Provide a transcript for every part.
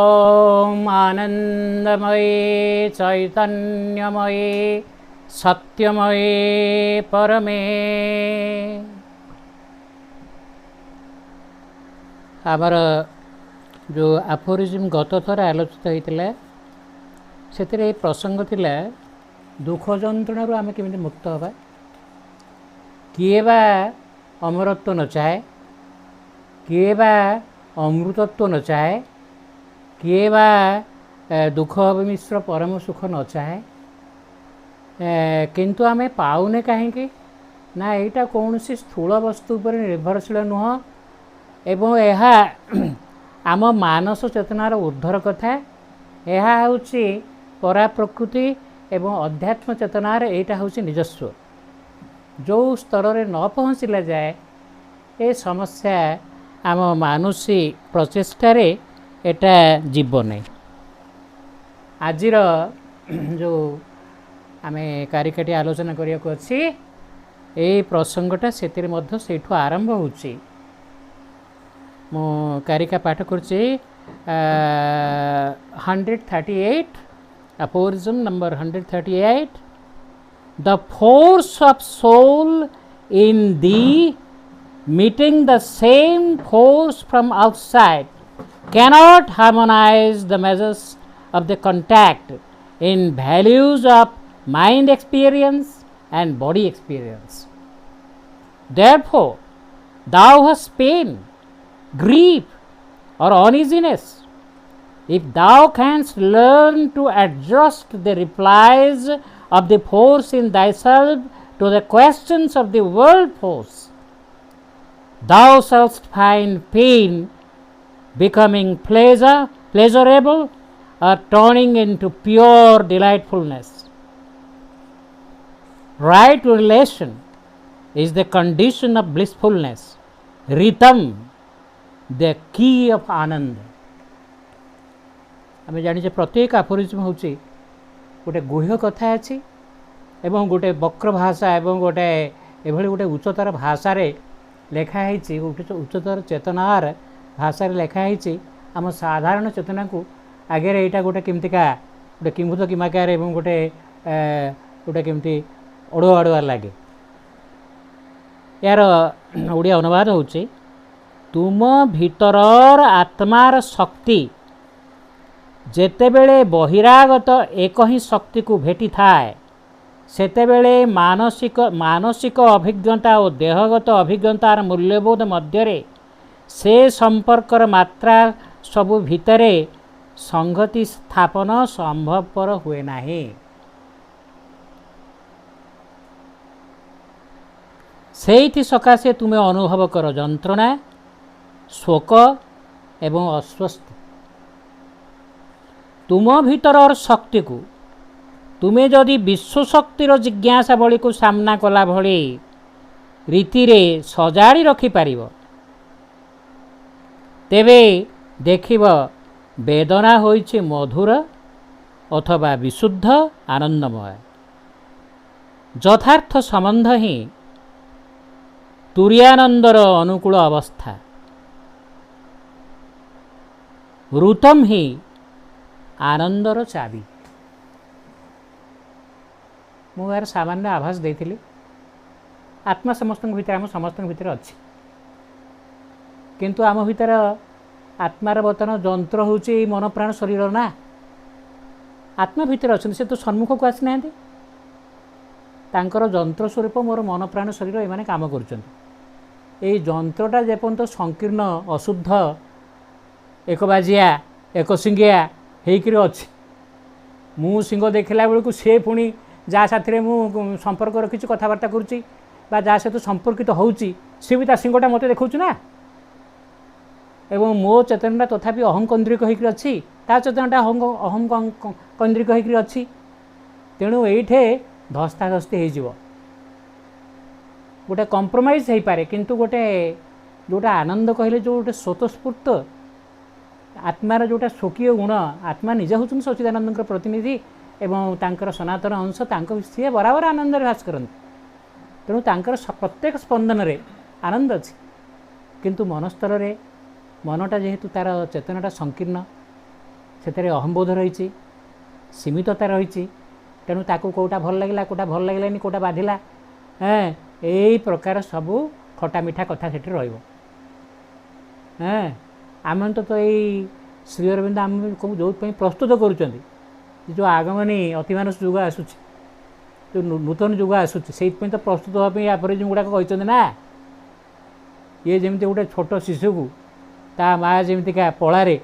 ओम आनंदमये चैतन्यमये सत्यमये परमे आमर जो आफोरिज्म गत थर आलोचित होता से प्रसंग थिला दुख जंत्रणा आम केमी मुक्त हवा किए बा अमरत्व न चाहे किए बा अमृतत्व न चाहे किए बा दुख मिश्र परम सुख न चाहे किंतु आमे पाऊने कहीं ना यहाँ कौन सी स्थूल वस्तु पर निर्भरशील नुह एवं यह आम मानस चेतनार उर्धर कथा यह हूँ परा प्रकृति एवं अध्यात्म चेतनार यहाँ हूँ निजस्व जो स्तर रे न पहुँचला जाए ये समस्या आम मानुषी प्रचेष्टार एटा जीव नहीं। आजिर जो आमे कारिकाटी आलोचना करिया को अछि ए प्रसंगटा सेतिर मध्य सेठु आरंभ होछि। मो कारिका पाठ करछि 138 aphorism number 138 the force of soul in thee meeting the same force from outside cannot harmonize the measures of the contact in values of mind experience and body experience. Therefore, thou hast pain, grief or uneasiness. If thou canst learn to adjust the replies of the force in thyself to the questions of the world force, thou shalt find pain becoming pleasurable or turning into pure delightfulness. Right relation is the condition of blissfulness. Ritam, the key of Anand. आम जाने प्रत्येक आफोरिज्म हूँ गोटे गुह्य कथा अच्छी एवं गोटे वक्र भाषा एवं गोटे एभली गोटे उच्चतर भाषा लेखाई उच्चतर चेतनार भाषा लेखाई आम साधारण चेतना को आगे यहाँ गोटे केमतिका गोटे किंभूत किमाकार एवं गोटे गोटे केमती अड़ुआ अड़ुआ लगे। यार ओडिया अनुवाद होची तुम भीतरर आत्मार शक्ति जेतेबेले बहिरागत एक ही शक्ति को भेटी थाए सेतेबेले मानसिक अभिज्ञता और देहगत अभिज्ञतार मूल्यबोध मध्यरे से संपर्कर मात्रा सबु भितरे संगति स्थापन संभवपर हुए नाही। सेइथि सकाशे तुमे अनुभव कर जंत्रणा शोक एवं अस्वस्थ। तुम भीतर शक्ति को तुमे जदि विश्व शक्तिर जिज्ञासावली को सामना कला भली रीति रे सजाड़ी रखि पारिबो तेबे देखिब वेदना होइछि मधुर अथवा विशुद्ध आनंदमय। यथार्थ संबंध ही तुर्यानंदर अनुकूल अवस्था। ऋतम ही आनंदर चाबी। मु यार सामान्य आभास देथिली आत्मा समस्त भीतर आम समस्त भीतर अच्छी किंतु आम भीतर आत्मार बर्तन जंत्र होची मन प्राण शरीर ना आत्मा भीतर अच्छे से तो सम्मुख को आसी ना तांकर जंत्र स्वरूप मोर मन प्राण शरीर एमाने काम करुछन। एई जंत्रटा जेपर्यंत संकीर्ण अशुद्ध एक बाजिया एक सिंगिया हेकि अच्छी मु सिंह देखला बेलू सी पुणी जा साथी मु संपर्क रखी कथबार्ता करुच्ची जा सहित संपर्कित होउची सी भी सिंहटा मत देखा ना एवं मो चेतनटा तथापि अहंकेन्द्रिक होकर अच्छी ता चेतनटा अहम केन्द्रिक होकर अच्छी तेणु ये धस्ताधस्ती हो गोटे कंप्रोमाइज हो पारे किंतु गोटे जोटा आनंद कहले जो गोटे स्वतस्फूर्त आत्मार जोटा स्वकीय गुण आत्मा निजे हूँ सच्चिदानंद प्रतिनिधि एवं तांकर सनातन अंश सी बराबर आनंद ह्रास करते तेणु तांकर प्रत्येक स्पंदन रे आनंद अच्छी किंतु मन स्तर रे मनटा जेहेतु तार चेतनाटा संकीर्ण ସେଥିରେ ଅହମ୍ବୋଧ ରହିଛି, ସୀମିତତା ରହିଛି। ତେଣୁ ତାକୁ କେଉଁଟା ଭଲ ଲାଗିଲା, କେଉଁଟା ଭଲ ଲାଗିଲାନି, କେଉଁଟା ବାଧିଲା, ଏଇ ପ୍ରକାର ସବୁ ଖଟା ମିଠା କଥା ସେଠି ରହିବ। ଆମେ ତ ଏଇ ଶ୍ରୀ ଅରବିନ୍ଦ ଆମକୁ ଯେଉଁଥିପାଇଁ ପ୍ରସ୍ତୁତ କରୁଛନ୍ତି, ଯେଉଁ ଆଗମନୀ ଅତିମାନସ ଯୁଗ ଆସୁଛି, ଯେଉଁ ନୂତନ ଯୁଗ ଆସୁଛି, ସେଇଥିପାଇଁ ତ ପ୍ରସ୍ତୁତ ହେବା ପାଇଁ ଆଫୋରିଜିମ୍ ଗୁଡ଼ାକ କହିଛନ୍ତି ନା। ଇଏ ଯେମିତି ଗୋଟେ ଛୋଟ ଶିଶୁକୁ ତା ମାଆ ଯେମିତିକା ପଳାରେ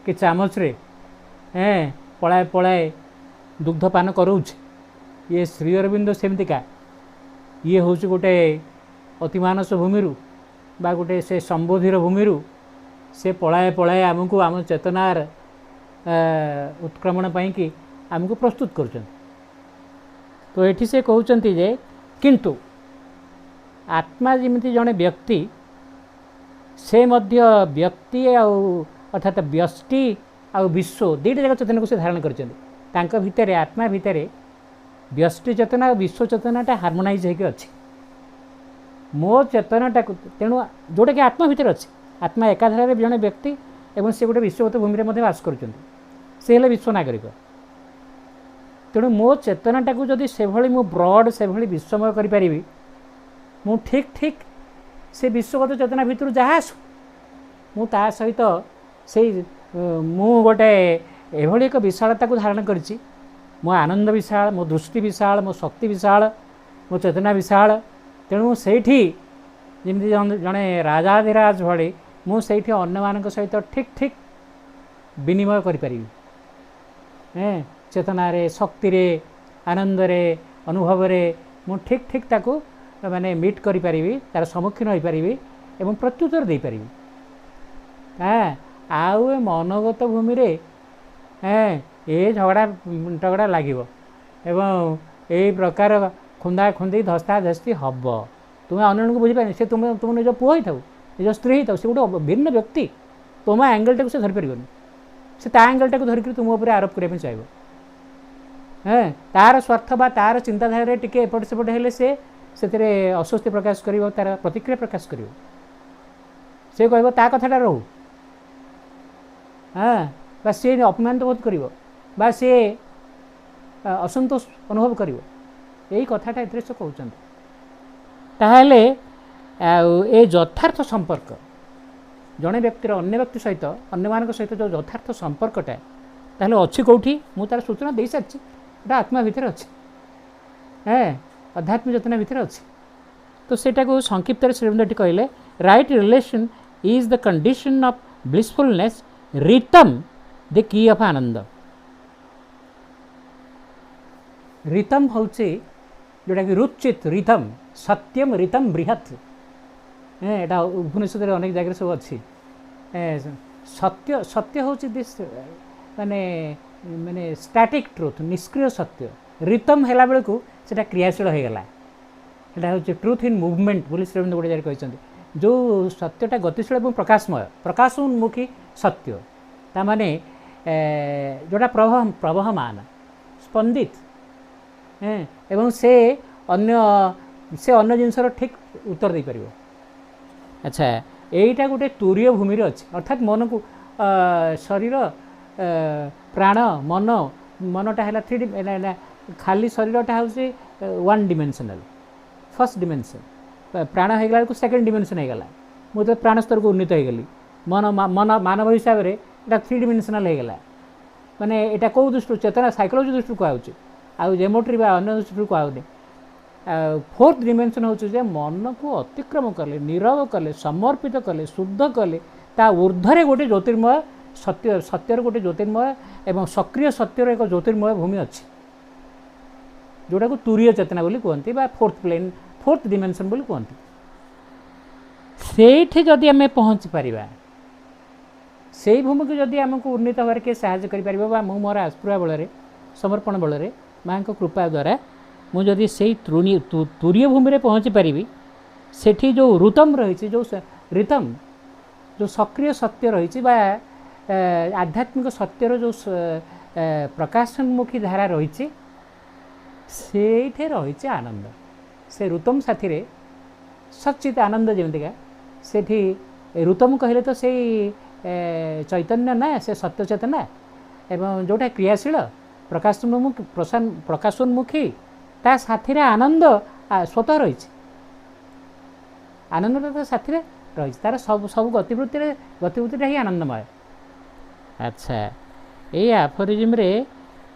କି ଚାମଚରେ ପଳାଏ ପଳାଏ ଦୁଗ୍ଧପାନ କରାଉଛି, ଇଏ ଶ୍ରୀ ଅରବିନ୍ଦ ସେମିତିକା। ଇଏ ହେଉଛି ଗୋଟେ ଅତିମାନସ ଭୂମିରୁ ବା ଗୋଟେ ସେ ସମ୍ବୋଧିର ଭୂମିରୁ ସେ ପଳାଏ ପଳାଏ ଆମକୁ ଆମ ଚେତନାର ଉତ୍କ୍ରମଣ ପାଇଁକି ଆମକୁ ପ୍ରସ୍ତୁତ କରୁଛନ୍ତି। ତ ଏଠି ସେ କହୁଛନ୍ତି ଯେ କିନ୍ତୁ ଆତ୍ମା ଯେମିତି ଜଣେ ବ୍ୟକ୍ତି, ସେ ମଧ୍ୟ ବ୍ୟକ୍ତି ଆଉ ଅର୍ଥାତ୍ ବ୍ୟଷ୍ଟି ଆଉ ବିଶ୍ୱ ଦୁଇଟା ଯାକ ଚେତନାକୁ ସେ ଧାରଣ କରିଛନ୍ତି। ତାଙ୍କ ଭିତରେ, ଆତ୍ମା ଭିତରେ ବ୍ୟଷ୍ଟି ଚେତନା ଆଉ ବିଶ୍ୱ ଚେତନାଟା ହାର୍ମୋନାଇଜ୍ ହୋଇକି ଅଛି। ମୋ ଚେତନାଟାକୁ, ତେଣୁ ଯେଉଁଟାକି ଆତ୍ମା ଭିତରେ ଅଛି, ଆତ୍ମା ଏକାଧାରରେ ଜଣେ ବ୍ୟକ୍ତି ଏବଂ ସେ ଗୋଟେ ବିଶ୍ୱଗତ ଭୂମିରେ ମଧ୍ୟ ବାସ କରୁଛନ୍ତି, ସେ ହେଲେ ବିଶ୍ୱ ନାଗରିକ। ତେଣୁ ମୋ ଚେତନାଟାକୁ ଯଦି ସେଭଳି ମୁଁ ବ୍ରଡ଼, ସେଭଳି ବିଶ୍ୱମୟ କରିପାରିବି, ମୁଁ ଠିକ୍ ଠିକ୍ ସେ ବିଶ୍ୱଗତ ଚେତନା ଭିତରୁ ଯାହା ଆସୁ, ମୁଁ ତା ସହିତ ସେଇ ମୁଁ ଗୋଟେ ଏଭଳି ଏକ ବିଶାଳତାକୁ ଧାରଣ କରିଛି। ମୋ ଆନନ୍ଦ ବିଶାଳ, ମୋ ଦୃଷ୍ଟି ବିଶାଳ, ମୋ ଶକ୍ତି ବିଶାଳ, ମୋ ଚେତନା ବିଶାଳ। ତେଣୁ ସେଇଠି ଯେମିତି ଜଣେ ରାଜାଧିରାଜ ଭଳି ମୁଁ ସେଇଠି ଅନ୍ୟମାନଙ୍କ ସହିତ ଠିକ୍ ଠିକ୍ ବିନିମୟ କରିପାରିବି। ଚେତନାରେ, ଶକ୍ତିରେ, ଆନନ୍ଦରେ, ଅନୁଭବରେ ମୁଁ ଠିକ୍ ଠିକ୍ ତାକୁ ମାନେ ମିଟ୍ କରିପାରିବି, ତା'ର ସମ୍ମୁଖୀନ ହୋଇପାରିବି ଏବଂ ପ୍ରତ୍ୟୁତ୍ତର ଦେଇପାରିବି। ଆଉ ଏ ମନୋଗତ ଭୂମିରେ ଏ ଝଗଡ଼ା ଲାଗିବ ଏବଂ ଏଇ ପ୍ରକାର ଖୁନ୍ଦା ଖୁନ୍ଦି ଧସ୍ତା ଧସ୍ତି ହେବ। ତୁମେ ଅନ୍ୟମାନଙ୍କୁ ବୁଝିପାରିନି, ସେ ତୁମ ନିଜ ପୁଅ ହେଇଥାଉ, ନିଜ ସ୍ତ୍ରୀ ହେଇଥାଉ, ସେ ଗୋଟେ ଭିନ୍ନ ବ୍ୟକ୍ତି। ତୁମ ଆଙ୍ଗେଲଟାକୁ ସେ ଧରିପାରିବନି, ସେ ତା ଆଙ୍ଗେଲଟାକୁ ଧରିକି ତୁମ ଉପରେ ଆରୋପ କରିବା ପାଇଁ ଚାହିଁବ। ତା'ର ସ୍ୱାର୍ଥ ବା ତା'ର ଚିନ୍ତାଧାରାରେ ଟିକେ ଏପଟ ସେପଟ ହେଲେ ସେ ସେଥିରେ ଅସ୍ୱସ୍ତି ପ୍ରକାଶ କରିବ, ତା'ର ପ୍ରତିକ୍ରିୟା ପ୍ରକାଶ କରିବ। ସେ କହିବ ତା କଥାଟା ରହୁ, ବା ସିଏ ଅପମାନିତ ବୋଧ କରିବ, ବା ସିଏ ଅସନ୍ତୋଷ ଅନୁଭବ କରିବ। ଏଇ କଥାଟା ଏଥିରେ ସେ କହୁଛନ୍ତି। ତାହେଲେ ଆଉ ଏ ଯଥାର୍ଥ ସମ୍ପର୍କ, ଜଣେ ବ୍ୟକ୍ତିର ଅନ୍ୟ ବ୍ୟକ୍ତି ସହିତ, ଅନ୍ୟମାନଙ୍କ ସହିତ ଯେଉଁ ଯଥାର୍ଥ ସମ୍ପର୍କଟା ତାହେଲେ ଅଛି କେଉଁଠି? ମୁଁ ତା'ର ସୂଚନା ଦେଇସାରିଛି। ଏଇଟା ଆତ୍ମା ଭିତରେ ଅଛି, ଆଧ୍ୟାତ୍ମିକ ଚେତନା ଭିତରେ ଅଛି। ତ ସେଇଟାକୁ ସଂକ୍ଷିପ୍ତରେ ଶ୍ରୀଅରବିନ୍ଦ ଏଠି କହିଲେ, right relation is the condition of blissfulness, ରିତମ୍ ଦ କି ଅଫ୍ ଆନନ୍ଦ। ରିତମ୍ ହେଉଛି ଯେଉଁଟାକି ରୁଚିତ ରିତମ୍, ସତ୍ୟମ୍ ରିତମ୍ ବୃହତ୍। ଏଇଟା ଉପନିଷଦରେ ଅନେକ ଜାଗାରେ ସବୁ ଅଛି। ସତ୍ୟ, ସତ୍ୟ ହେଉଛି ଦିସ୍ ମାନେ ମାନେ ଷ୍ଟାଟିକ୍ ଟ୍ରୁଥ୍, ନିଷ୍କ୍ରିୟ ସତ୍ୟ। ରିତମ୍ ହେଲା ବେଳକୁ ସେଇଟା କ୍ରିୟାଶୀଳ ହୋଇଗଲା। ସେଇଟା ହେଉଛି ଟ୍ରୁଥ୍ ଇନ୍ ମୁଭମେଣ୍ଟ ବୋଲି ଶ୍ରୀଅରବିନ୍ଦ ଗୋଟେ ଜାଗାରେ କହିଛନ୍ତି। ଯେଉଁ ସତ୍ୟଟା ଗତିଶୀଳ ଏବଂ ପ୍ରକାଶମୟ, ପ୍ରକାଶୋନ୍ମୁଖୀ ସତ୍ୟ, ତାମାନେ ଯେଉଁଟା ପ୍ରବହମାନ, ସ୍ପନ୍ଦିତ, ଏବଂ ସେ ଅନ୍ୟ ଜିନିଷର ଠିକ୍ ଉତ୍ତର ଦେଇପାରିବ। ଆଚ୍ଛା, ଏଇଟା ଗୋଟେ ତୁରୀୟ ଭୂମିରେ ଅଛି, ଅର୍ଥାତ୍ ମନକୁ, ଶରୀର, ପ୍ରାଣ, ମନଟା ହେଲା 3D, ଖାଲି ଶରୀରଟା ହେଉଛି 1 ଡିମେନ୍ସନାଲ୍, ଫର୍ଷ୍ଟ ଡିମେନ୍ସନ୍। ପ୍ରାଣ ହେଇଗଲା ବେଳକୁ 2nd ଡିମେନ୍ସନ୍ ହେଇଗଲା। ମୁଁ ତ ପ୍ରାଣ ସ୍ତରକୁ ଉନ୍ନୀତ ହେଇଗଲି। ମାନବ ହିସାବରେ ଏଇଟା 3 ଡିମେନ୍ସନାଲ୍ ହେଇଗଲା। ମାନେ ଏଇଟା କେଉଁ ଦୃଷ୍ଟିରୁ? ଚେତନା ସାଇକୋଲୋଜି ଦୃଷ୍ଟିରୁ କୁହାହେଉଛି, ଆଉ ଜେମୋଟ୍ରି ବା ଅନ୍ୟ ଦୃଷ୍ଟିରୁ କୁହାହେଉନି। 4th ଡିମେନ୍ସନ୍ ହେଉଛି ଯେ ମନକୁ ଅତିକ୍ରମ କଲେ, ନୀରବ କଲେ, ସମର୍ପିତ କଲେ, ଶୁଦ୍ଧ କଲେ, ତା ଉର୍ଦ୍ଧ୍ୱରେ ଗୋଟେ ଜ୍ୟୋତିର୍ମୟ ସତ୍ୟର ଗୋଟେ ଜ୍ୟୋତିର୍ମୟ ଏବଂ ସକ୍ରିୟ ସତ୍ୟର ଏକ ଜ୍ୟୋତିର୍ମୟ ଭୂମି ଅଛି, ଯେଉଁଟାକୁ ତୁରୀୟ ଚେତନା ବୋଲି କୁହନ୍ତି ବା 4th ପ୍ଲେନ୍, 4th ଡିମେନ୍ସନ୍ ବୋଲି କୁହନ୍ତି। ସେଇଠି ଯଦି ଆମେ ପହଞ୍ଚି ପାରିବା, ସେଇ ଭୂମିକୁ ଯଦି ଆମକୁ ଉନ୍ନୀତ ହେବାରେ କିଏ ସାହାଯ୍ୟ କରିପାରିବ, ବା ମୁଁ ମୋର ଆସ୍ପୃହା ବଳରେ, ସମର୍ପଣ ବଳରେ, ମାଆଙ୍କ କୃପା ଦ୍ୱାରା ମୁଁ ଯଦି ସେଇ ତୁରୀୟ ଭୂମିରେ ପହଞ୍ଚି ପାରିବି, ସେଠି ଯେଉଁ ଋତମ୍ ରହିଛି, ଯେଉଁ ରିତମ୍, ଯେଉଁ ସକ୍ରିୟ ସତ୍ୟ ରହିଛି ବା ଆଧ୍ୟାତ୍ମିକ ସତ୍ୟର ଯେଉଁ ପ୍ରକାଶୋନ୍ମୁଖୀ ଧାରା ରହିଛି, ସେଇଠି ରହିଛି ଆନନ୍ଦ। ସେ ଋତମ୍ ସାଥିରେ ସଚିତ ଆନନ୍ଦ ଯେମିତିକା, ସେଠି ଋତମ୍ କହିଲେ ତ ସେଇ ଚୈତନ୍ୟ ନା, ସେ ସତ୍ୟ ଚେତନା, एवं जोटा क्रियाशील प्रकाशोन्मुखी ता साथी रे आनंद स्वतः रही आनंद तो साथी रे रही तार सब सब गतिविधि ही आनंदमय। अच्छा ये आफोरिज्म रे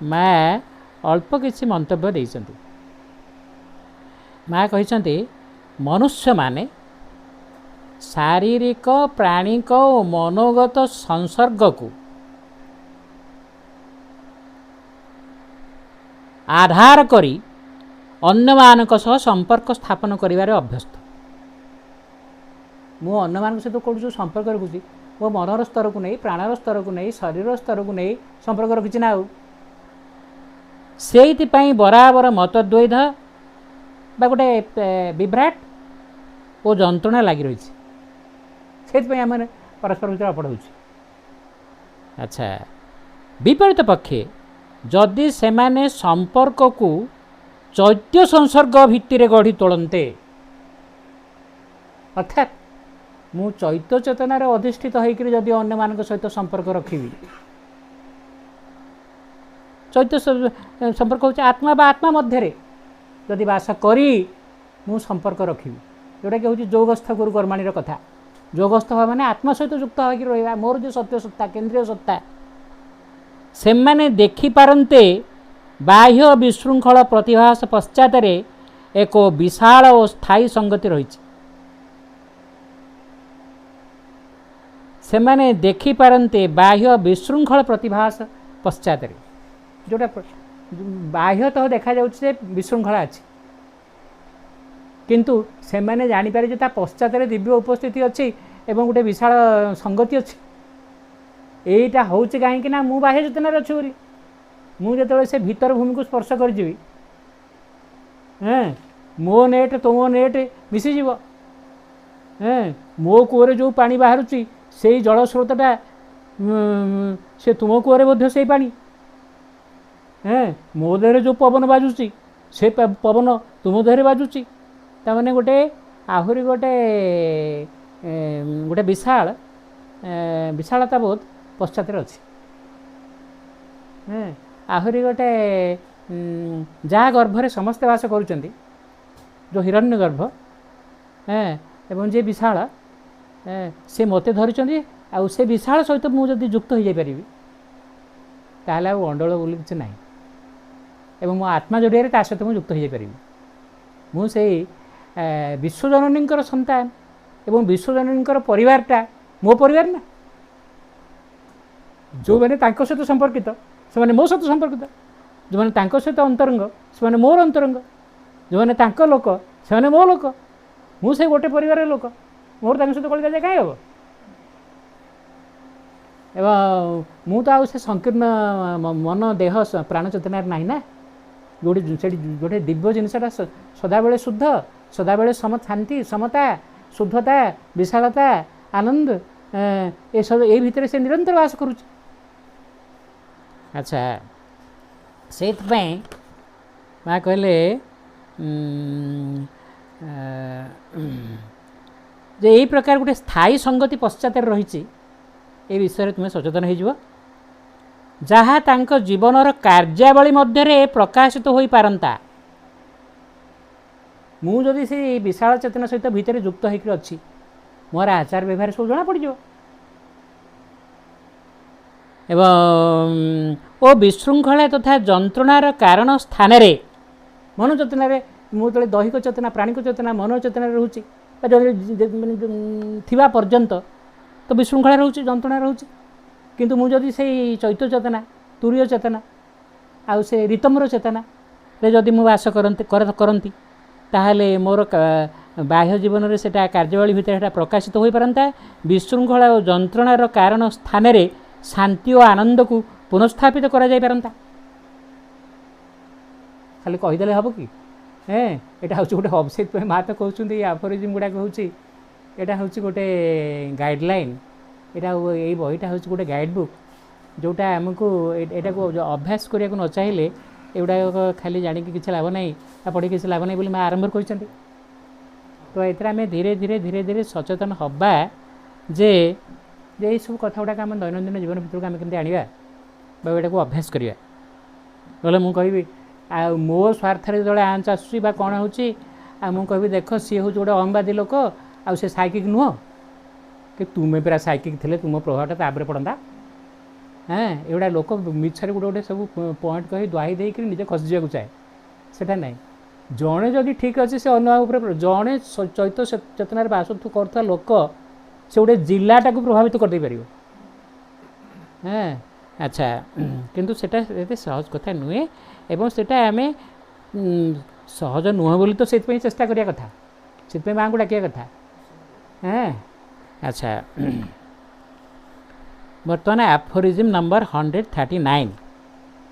माँ अल्प किसी मंतव्य देइछन्ति। माँ कहिछन्ति मनुष्य माने शारीरिक प्राणिक और मनोगत संसर्ग को आधार करी अन्य मानक सह संपर्क स्थापन करिवारे अभ्यस्त। मु अन्य मानक सहित कौन संपर्क रखुची मो मनर स्तर को नहीं प्राणर स्तर को नहीं शरीर स्तर को नहीं संपर्क रखी ना से बराबर मतद्वैध बा गोटे विभ्राट और जंत्रणा लगी रही से आम परस्पर भर अपड़ हो। अच्छा विपरीत पक्षे जदि सेमाने संपर्क को चैत्य संसर्ग भित्तिरे गढ़ी तोड़ते अर्थात मु चैत्य चेतनार अधिष्ठित होकर जदि अन्य मान सहित संपर्क रखी चैत्य संपर्क हो आत्मा बा आत्मा मध्य जदि बास करी मु संपर्क रखी जोटा कि हूँ जोगस्थ गुरु कर्माणी कथा जोगस्थ हवा माने आत्मा सहित युक्त होकर रहा मोर जो सत्य सत्ता केन्द्रीय सत्ता से माने देखि पारन्ते बाह्य विशृंखल प्रतिभास पश्चात एक विशाल और स्थायी संगति रही से माने देखि पारन्ते बाह्य विशृंखल प्रतिभास पश्चात जोटा बाह्य तो देखा जाउछे विशृंखला अछि किंतु से माने जानि पारे जे ता पश्चात दिव्य उपस्थिति अछि एवं गोटे विशाल संगति अछि एटा होउछि काहे ना मु बाह्य चेतनार अछि बोली मु जेतबे से भीतर भूमि को स्पर्श कर जीवी मो नेट तुम नेट मिसी जीव मो कूअरे जो पानी बाहरुछि से जल स्रोतटा से तुम कूअरे मध्य से पानी मो देहरे जो पवन बाजुची से पवन तुम देहरे बाजुची ता माने गोटे आहुरी गोटे गोटे विशाल विशालता बोध पश्चात अच्छी आहुरी गोटे जहाँ गर्भरे समस्ते बास करुँच जो हिरण्य गर्भ एवं जे विशाल से मत धरी आउ से विशाल सहित मुझे युक्त हो जापरि ताल अंडल बोली किसी ना एवं मो आत्मा जरिए ता सहित मुझे युक्त हो जापरि मुझे विश्वजननी संतान एवं विश्वजननी परिवारटा मो परिवार ना जो मैंने सहित संपर्कित से मैंने मो सहित संपर्कित जो मैंने सहित अंतरंग से मैंने मोर अंतरंग जो मैंने लोक से मैंने मो लोक मुझे गोटे परिवार लोक मोर सहित कलिका जाए कहीं हम एवं मु तो से संकीर्ण मन देह प्राण चेतनार ना जोड़े गोटे दिव्य जिनसा सदाबले शुद्ध सदाबले शांति समता शुद्धता विशालता आनंद ये सब ये भितर से निरंतर वास करुच। अच्छा से माँ कहले जे यही प्रकार गोटे स्थायी संगति पश्चात रही ए विषय तुम्हें सचेतन हो जहाँ तांको जीवनर कार्यावली मध्य प्रकाशित हो पारंता मु जदि से विशाल चेतना सहित भितर युक्त होकर अच्छी मोर आचार व्यवहार सब जना पड़ एवं ओ विशृंखला तथा जंत्रणार कारण स्थान रे मन चेतना मुझे दैहिक चेतना प्राणिक चेतना मन चेतना रोचे थिबा पर्यंत तो विशृंखला रोचे जंत्रणा रोचे किंतु मुझे से चैत्य चेतना तुरीय चेतना आउ से रितमर चेतना रे जदि मु वास करती ताहले मोर बाह्य जीवन में सेटा कार्यवली भितर प्रकाशित हो पारंता विशृंखला और जंत्रणार कारण स्थान रे शांति और आनंद को पुनस्थापित करा जाय पारंता खाली कहीदेले हम कि यहाँ हूँ गोटे अबसेट माँ तो कहते आफोरिज्म गुड़ा हूँ यहाँ हूँ गोटे गाइडलाइन यहाँ यही बहीटा हूँ गोटे गाइड बुक जोटा आमको यहाँ को अभ्यास करने को न चाहिए एगुड़ा खाली जानिक किसी लाभ ना पढ़ी किसी लाभ ना माँ आरंभ कहते तो ये आम धीरे धीरे धीरे धीरे सचेतन हवा जे यही सब कथा गुड़ाक आम दैनंदिन जीवन भितर आम केमती आना एटा को अभ्यास करिया बोले मु कहबी आ मो स्वार्थ जो आंच आसूँ कौन हो कहबी देख सी हूँ गोटे अहमवादी लोक आ से साइकिक नुह कि तुम्हें पूरा साइकिक थे तुम प्रभावटा तापर पड़ता हाँ एगुड़ा लोक मिछरे गोटे गोटे सब पॉइंट कही दुआई देकर निजे खसी जावाक चाहे सेटा नहीं जड़े जदि ठीक अच्छे से अन्य जड़े चैत चेतनार बासत्व कर लोक से गोटे जिलाटा को प्रभावित कर दे पार हाँ अच्छा किंतु सेटा एते सहज कथा नुहे एवं सेटा आमे सहज नुह बोली तो से चेष्टा करिया कथा से माँ को डाकिया कथा हाँ अच्छा बर्तमान एफोरिज्म नंबर 139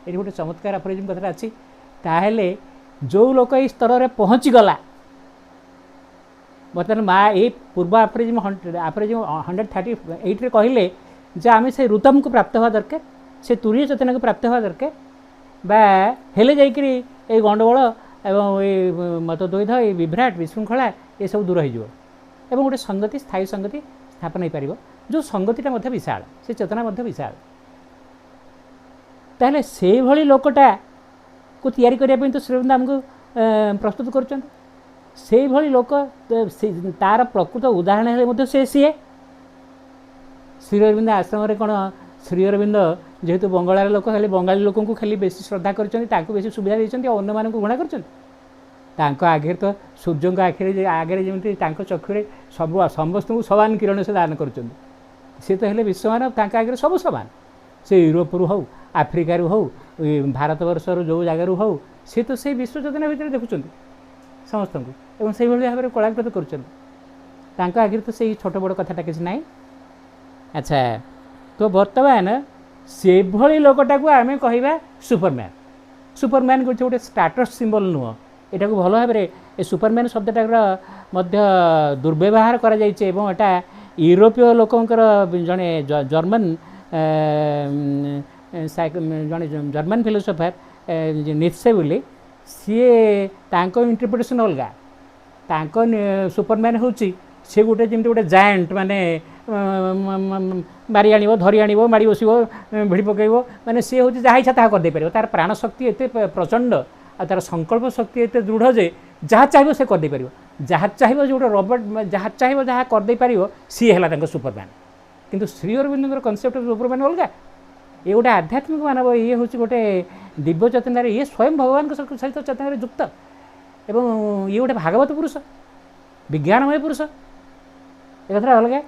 ये गोटे चमत्कार एफोरिज्म कथा अच्छी ताहले जो लोक ये स्तर में पहुँची गला बर्तमान माँ ये पूर्व एफोरिज्म 138 कहले जे आम से रुतम को प्राप्त हवा दरकार से तुरीय चेतना को प्राप्त हवा दरकार बा हेले जाइकरी ए गंडगोल एवं ये मत द्वैध ये विभ्राट विशृंखला ये सब दूर हो एवं गोटे संगति स्थायी संगति स्थापन हो पार जो संगतिटा विशाल से चेतना विशाल ताहले से भली लोकटा को तैयारी करने तो श्रीअरविंद आमको प्रस्तुत कर से भली लोक तार प्रकृत उदाहरण से सीए श्रीअरविंद आश्रम कौन श्रीअरविंद जेहेतु बंगाल लोक खाली बंगाली लोक खाली बेसी श्रद्धा कर बेसी सुविधा देते अन्य मानक घृणा कर आगे तो सूर्य आखिरी आगे जमी चक्षुरे सब समस्त को समान किरण से दान कर सी तो हेले विश्वमान आगे सब समान से यूरोप रु हो आफ्रिकार हो भारत वर्षर जो जगार हो सी तो से विश्व चेतना भितर देखुं समस्त को से भाव में कलाकृत कर आगे तो से छोट बड़ कथाटा किसी ना अच्छा तो बर्तमान से भली लोकटा को आम कह सुपरमैन सुपरमैन गोटे स्टाटस सिंबल नुह यहाँ को भल भाव में सुपरमैन शब्दटार दुर्व्यवहार करा यूरोपीय लोकंकर जड़े जर्मन जड़े जर्मन फिलोसोफर नित्से बोली सीए इंटरप्रिटेशन अलग सुपरमैन हूँ सी गोटे जमी गोटे जायंट माने मारी आण धरी आण माड़ी बस भिड़ पकड़ माने सी हूँ जहाँ इच्छा करदे पार तार प्राण शक्ति एत प्रचंड आ तार संकल्प शक्ति एत दृढ़ जे जहाँ चाहिए से करदे पार जहाँ चाहिए जो रोबोट जहाँ चाहिए जहाँ करदे पार सी है सुपरमैन किंतु श्रीअरविंदर कनसेप्ट सुपरमैन अलग ये गोटे आध्यात्मिक मानव ये हूँ गोटे दिव्य चेतनार ये स्वयं भगवान सहित चेतनार युक्त एवं ये गोटे भागवत पुरुष विज्ञानमय पुरुष एक कथा अलग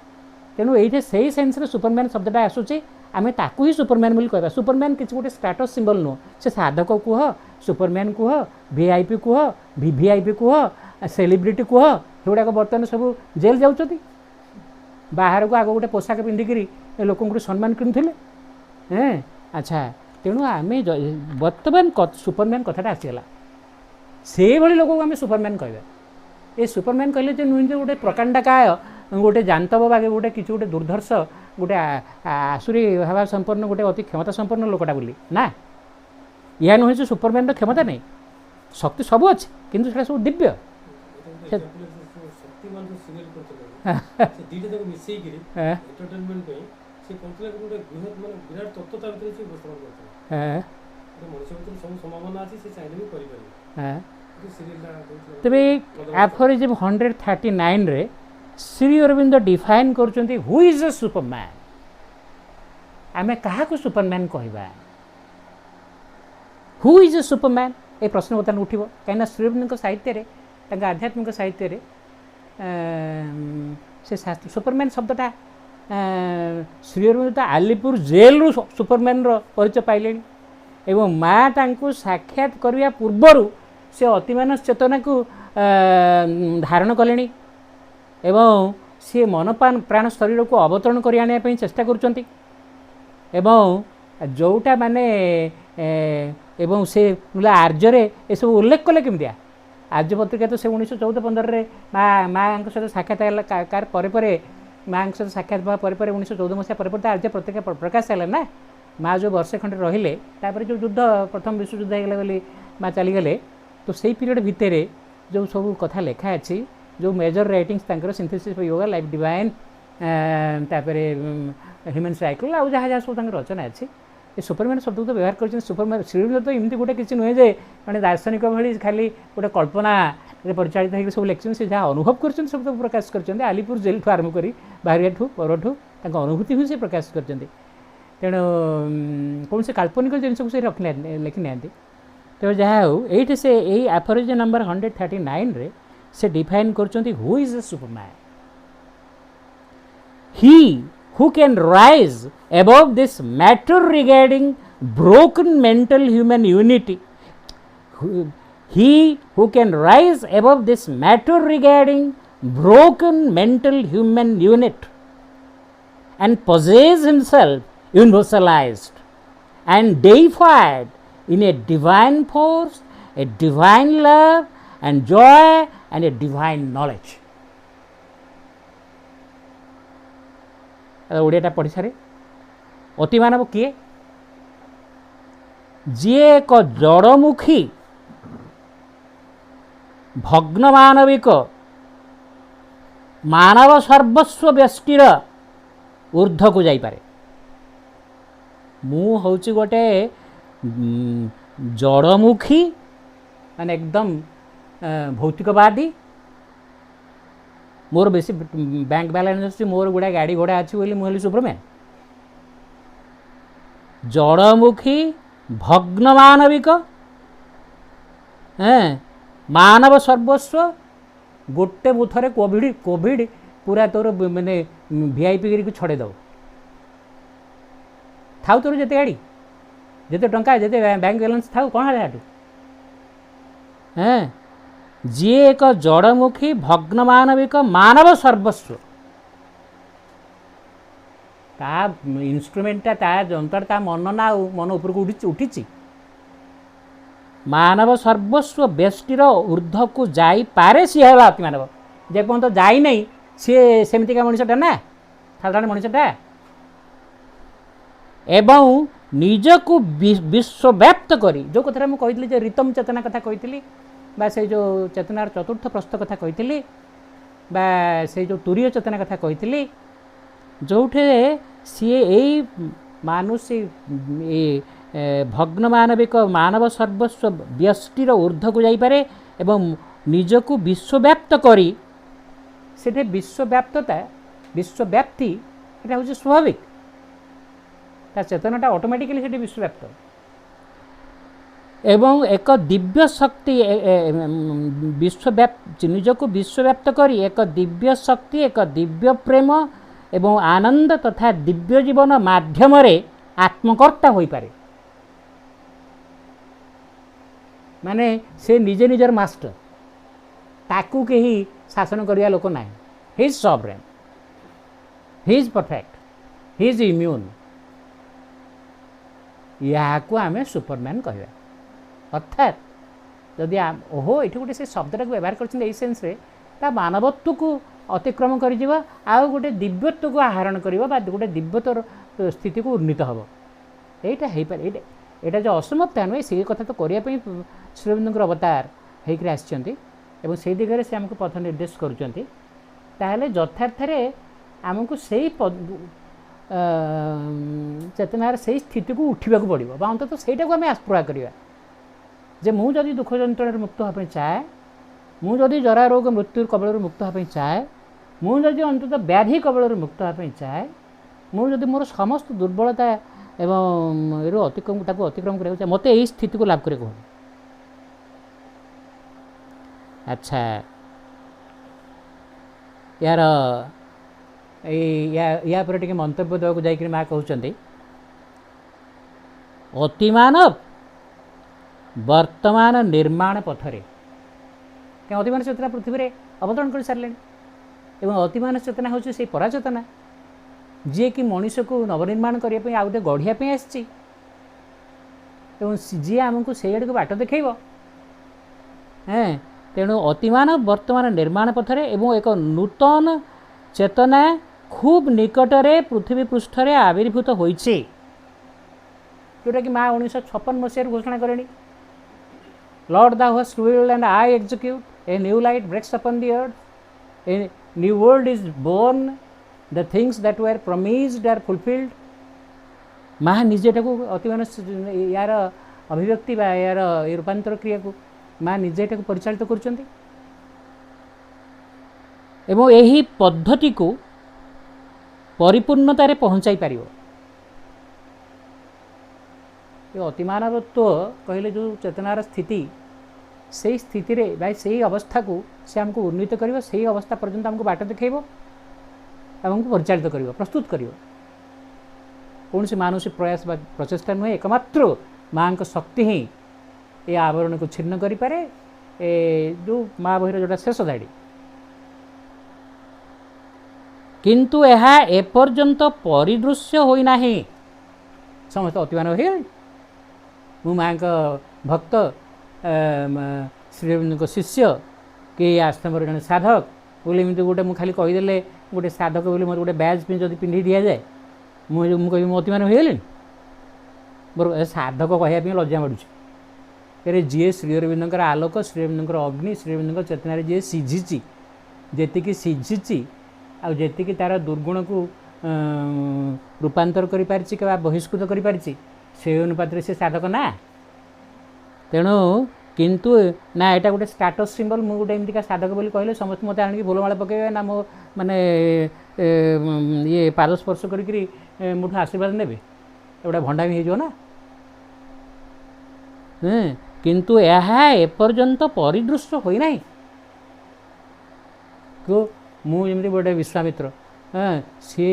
तेणु ये से सेन्स सुपरमैन शब्दटा आसूँ आम ताकू ही सुपरमैन बोली कहबा सुपरमैन किसी गोटे स्टाटस सिंबल नुह से साधक कह सुपरमैन कह वीआईपी कह वीवीआईपी कह सेलिब्रिटी कह एगुड़ाक बर्तमान सब जेल जाऊँच बाहर को आग गोटे पोशाक पिंधिकी लोक सम्मान किणुले हाँ अच्छा तेणु आम बर्तमान सुपरमैन कथाटा आसीगला से भली लोक आम सुपरमैन कहबा ये सुपरमैन कहले नुहे गोटे प्रकांडकाय गोटे जानतब बागे गोटे किसी गोटे दुर्धर्ष गोटे आसुरी भाव संपन्न गोटे अति क्षमता संपन्न लोकटा बोली ना यह नुहे से सुपरमैन क्षमता नहीं शक्ति सब अच्छे किंतु से सब दिव्य तेरे एफोरिज्म 139 रे श्रीअरविंद डिफाइन कर हु इज अ सुपरमैन आम क्या सुपरमैन कहवा हु इज अ सुपरमैन ये प्रश्न बर्तमान उठो कहीं श्रीअरविंद साहित्य आध्यात्मिक साहित्य से सुपरमैन शब्दटा श्रीअरविंद आलीपुर जेल रु सुपरमैन परिचय पाइले एवं माँ साक्षात करने पूर्वर से अतिमान चेतना को धारण कले एवं सी मनपान प्राण शरीर को अवतरण कर आने चेष्टा करुँच जोटा माने एवं से आर्यरे ये सब उल्लेख कले केमती आर्य पत्रिका तो से 1914-15 माँ सहित साक्षात पर माँ सहित साक्षात पर 1914 मसीहा पर आर्य पत्रिका प्रकाश है ना माँ जो वर्षे खंडे रहिले जो युद्ध प्रथम विश्व युद्ध होगा बोली माँ चलीगले तो से पीरियड भितर जो सब कथा लेखा अच्छी जो major writings synthesis yoga life divine तापर ह्यूमन साइकिल आउ जहाँ जहाँ सब रचना अच्छी ये सुपरमैन शब्द तो व्यवहार कर सुपरमैन श्रीअरबिंदो तो एमती गोटे किसी नुहे जे मैंने दार्शनिक भाई खाली गोटे कल्पना परिचालित होकर सब लिखिं से जहाँ अनुभव कर सब प्रकाश कर आलीपुर जेल ठू आरंभ कर बाहरिया परठू अनुभूति ही से प्रकाश कर तेणु कौन से काल्पनिक जिन से लिखि ना तो जहाँ हो ये से यही एफोरिजम नंबर 139 रे से डिफाइन कर who is a Superman he who can rise above this matter regarding broken mental human unity he who can rise above this matter regarding broken mental human unit and possess himself universalized and deified in a divine force, a divine love and joy and a divine knowledge. ओडियाटा पढ़ी सारे अतिमानव किए जी एक जड़मुखी भग्नमानविक मानव सर्वस्व व्यष्टिर ऊर्ध्व को जाइपारे मु हूँ गोटे जड़मुखी माने एकदम भौतिकवादी मोर बेसी बैंक बैलेंस अच्छी मोर गुड़ा गाड़ी घोड़ा अच्छी बोली मुझे सुपरमैन जड़मुखी भग्नमानविक मानव सर्वस्व गोटे बुथरे कोविड कोविड पूरा तोर मैंने वीआईपी गिरी को छड़े दो थाउ तोर जिते गाड़ी जिते टंका जिते बैंक बैलेंस थाउ कौन है जी एक जड़मुखी भग्नमानविक मानव सर्वस्व ता इन्स्ट्रुमेंटा ता जंतर ता मन ना मन ऊपर को उठी मानव सर्वस्व व्यष्टिर ऊर्ध्व को जाई पारे सी है अति मानव जे पर्यंत जाई नहीं सी सेमतिका मनुष्यटा ना साधारण मनुष्यटा एवं निजको विश्वव्याप्त करी जो कथा मुझे कही रितम चेतना कथा कही बा से जो चेतनार चतुर्थ प्रस्थ कथा कही बा से जो तुरीय चेतना कथा कही जोठे सी यही मानुषी भग्नमानविक मानव सर्वस्व व्यष्टिर ऊर्ध्व को जाइपारे एवं निजको विश्वव्याप्त करी से विश्वव्याप्तता विश्वव्याप्ति यहाँ हूँ स्वाभाविक चेतनाटा ऑटोमेटिकली से विश्वव्याप्त एवं एक दिव्य शक्ति विश्वव्याप्त निजको विश्वव्याप्त करी एक दिव्य शक्ति एक दिव्य प्रेम एवं आनंद तथा दिव्य जीवन माध्यम आत्मकर्ता हो पारे माने से निजे निजर मास्टर ताकू के ही शासन करिया लोक ना he is sovereign he is perfect he is immune या को आमे सुपरमैन कहवा अर्थात जदि ओहो ये गोटे से शब्दटा व्यवहार कर सेन्स मानवत्व को अतिक्रम कर गोटे दिव्यत्व को आहरण कर गोटे दिव्यतर स्थिति को उन्नीत हम यहाँ यहाँ जो असमता नुहे से कथा तो करने श्रीअरबिंदों अवतार होकर आसि से दिगरे से आमको पथ निर्देश करें यथार्थ आमको से चेतनार से स्थिति को उठा पड़ो अंत तो सहीटा को आम आस्पृहा करवा जे मुझे दुख जंत्रण मुक्त होगा चाहे मुझे जरा रोग मृत्यु कबल मुक्त होगा चाहे मुझे अंततः व्याधि कबल मुक्त होगा चाहे मुझे मोर समस्त दुर्बलता एवं अतिक्रम अतिक्रम करा चाहे मत यही स्थिति को लाभ करे कह अच्छा यार या पर टे मंतव्य देवाक जाकर माँ कहते अतिमानव वर्तमान निर्माण पथरे क्या अतिमान चेतना पृथ्वी में अवतरण कर सारे एवं अतिमान चेतना हूँ से पराचेतना जी कि मनीष को नवनिर्माण करने आ गए गढ़ियापी आसी जी आमको से आड़ को बाट देखेब तेणु अतिमान वर्तमान निर्माण पथरे एवं एक नूतन चेतना खूब निकटरे पृथ्वी पृष्ठरे आविर्भूत होइछे जोटा कि माँ 1956 मसीह घोषणा करें Lord, thou hast willed and I execute. A new light breaks upon the earth. A new world is born. The things that were promised are fulfilled. माँ निजे अतिमान यार अभिव्यक्ति बा यार रूपांतर क्रिया को माँ निजे परिचालित करुँच एवं यही पद्धति को परिपूर्णतार पहुँचाई पार अतिमानवत्व कहले जो चेतनार स्थिति से स्थिति रे भाई से अवस्था को से हमको उन्नीत कर से अवस्था पर्यंत हमको बाट देखब हमको परिचालित कर प्रस्तुत कर कौन से मानसिक प्रयास प्रचेषा नुहे एकमात्र माँ का शक्ति ही ये आवरण को छिन्न करें जो माँ बहिर जोटा शेष धाड़ी किंतु यह एपर्यंत परिदृश्य होना समस्त अतिमान हो मु माँ का भक्त श्री को शिष्य कि आश्रम जन साधक बोले एमती गोटे मुझे खाली कहीदे गोटे साधक बोले मतलब गोटे बैज जब पिंधि दि जाए मुझे कह अतिमान हो मोर साधक कहवाई लज्जा मारूँ जी श्रीअरविंद आलोक श्रीअरविंद अग्नि श्रीअरविंद चेतना जी सीझी जी सीझी आती तार दुर्गुण को रूपांतर कर बहिष्कृत कर से अनुपात से साधक ना तेणु किंतु ना यहाँ गोटे स्टाटस सिंबल मुझे गोटे एमती साधक बोली कहले समस्त मत आणिक फूलमाला पकड़े ना मो माने ये पाद स्पर्श करी मुठू आशीर्वाद ने गोटे भंडामी हो ना किंतु यह एपर्यंत परिदृश्य होना को मुझे गोटे विश्वामित्र सी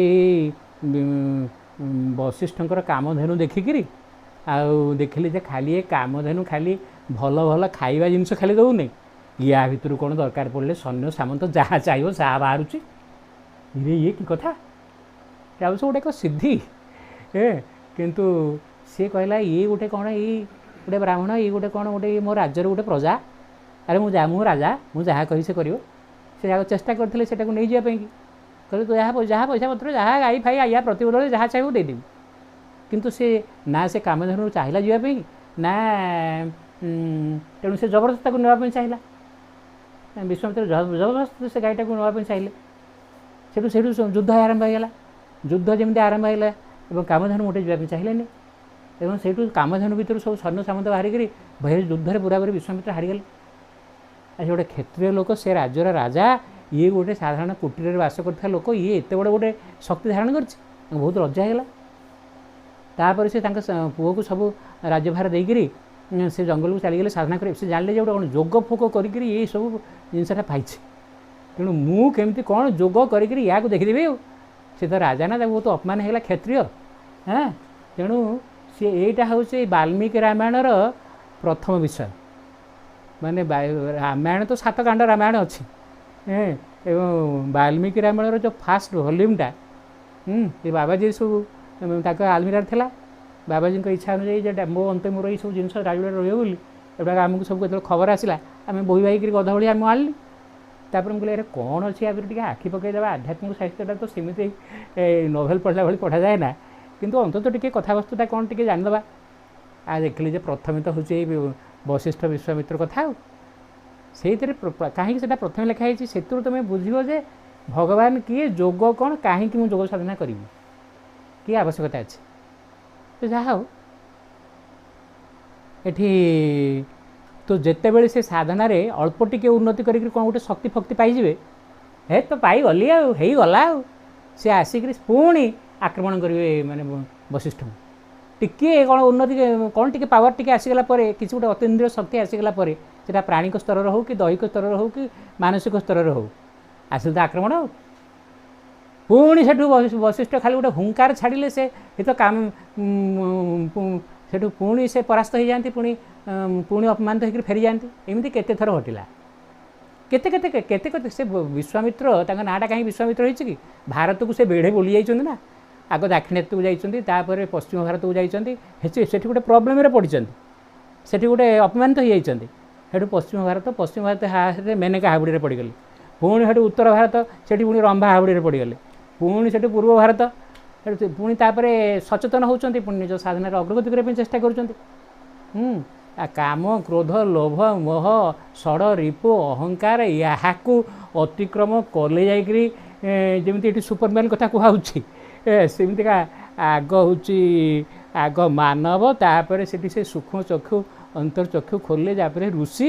वशिष्ठंकर कामधेनु देखिकी देखिली जे खाली ये कामधेनु खाली भल भल खाइबा जिनस खाली दौनी या भितर कौन दरकार पड़े सैन्य सामंत जहाँ चाहिए सा बाहर ये कि कथा गोटे एक सिद्धि किंतु सी कहला ये गोटे कौन ये गोटे ब्राह्मण ये गोटे कौन गोटे मो राज्यर गोटे प्रजा अरे मु राजा मुझे जहाँ कही से कर चेष्टा करते से नहीं जावाई कहले तो जहाँ पैसा पत्र जहाँ गाई फाई या प्रतिबोध जहाँ चाहिए देदेवी किंतु से ना से कामधेनु चाहिए जावाई ना तेणु से जबरदस्त नापी चाहिए विश्वामित्र जबरदस्त से गाईटा को नापी चाहिए से युद्ध आरंभ होगा युद्ध जमी आरंभ होगा कामधेनु मोटे जावाई चाहिए एवं से कामधेनु भितर सब सैन्य सामंत बाहर बहिर युद्ध पूरा विश्वामित्र हारीगले गोटे क्षत्रिय लोक से राज्यर राजा ये गोटे साधारण कुटीर बास करता लोक ये एत बड़े गोटे शक्ति धारण कर बहुत लज्जा है तापर से पुओ को सब राज्यभार देकरी से जंगल को चलीगले साधना कर जानले गोटे कौन जोग फोक कर ये सब जिनसा पाई तेणु मुझे कौन जोग कर देखीदेवी सी तो राजा ना बहुत अपमान है क्षत्रिय हाँ तेणु सी यहीटा हूँ वाल्मीकि रामायण प्रथम विषय माने रामायण तो 7 कांड रामायण अच्छी एवं वाल्मीकि रामायण जो फास्ट वॉल्यूमटा ये बाबाजी सब आलमीरा था बाबाजी इच्छा अनुजाई मो अंत मोर ये सब जिन राजगढ़ रही आमको सब जो खबर आसला आम बोही बाइक गधा भाई आम आनी तापर मुझे अरे कौन अच्छी आगे आखि पकईदेवा आध्यात्मिक साहित्यटा तो सेमती नोभेल पढ़ला भाई पढ़ा जाए ना किंतु अंतत टी कथावस्तुटा कौन टी जानीदे आ देखिली प्रथम तो हूँ वशिष्ठ विश्वामित्र कथा से कहीं प्रथम लिखाई से तुम्हें बुझो जे भगवान किए जोग कौन कहीं मुझे जोग साधना करी कि आवश्यकता अच्छे तो जहाँ हो ये तो जिते बड़े से साधन अल्प टिके उन्नति कौन गोटे शक्ति फक्ति पाइबे हे तो पाई गली आईगला सी आसिक पुणी आक्रमण करेंगे माने वशिष्ठ टिके कौन उन्नति कौन टी पावर टी आसीगला किसी गोटे अतीन्द्रिय शक्ति आसीगला से प्राणिक स्तर हो कि दैहिक स्तर हो कि मानसिक स्तर हो आसिल तो आक्रमण हो पुणी से वशिष्ठ खाली गोटे हुंकार छाड़े से तो काम से पुणी से परास्त हो जाती पुणी पुणी अपमानित होकर फेरी जाती एमती केते थर घटिला केते केते केते केते से विश्वामित्र नाटा कहीं विश्वामित्र होती कि भारत को से बेढ़े बोली जाइछन्ति ना आग दाक्षिणात्य को जाइछन्ति पश्चिम भारत को जाइछन्ति से गोटे प्रोब्लेम पड़ते से गोटे अपमानित हो जाइछन्ति हेठू पश्चिम भारत हाथ मेनका हाबुड़ी पड़गले पुणी हेठू उत्तर भारत से पुणी रंभा हाबुड़ी पड़गले पुणी से पूर्व भारत पुणी तापर सचेतन होती पुणी निज साधन अग्रगति करने चेष्टा कर काम क्रोध लोभ मोह षड़ रिपु अहंकार यहाँ अतिक्रम कले जाकरी जमी सुपरमैन कथा कहूँ सेमती ଆଗ ହେଉଛି ଆଗ ମାନବ, ତାପରେ ସେଠି ସେ ସୂକ୍ଷ୍ମ ଚକ୍ଷୁ ଅନ୍ତର୍ଚକ୍ଷୁ ଖୋଲିଲେ, ତାପରେ ଋଷି,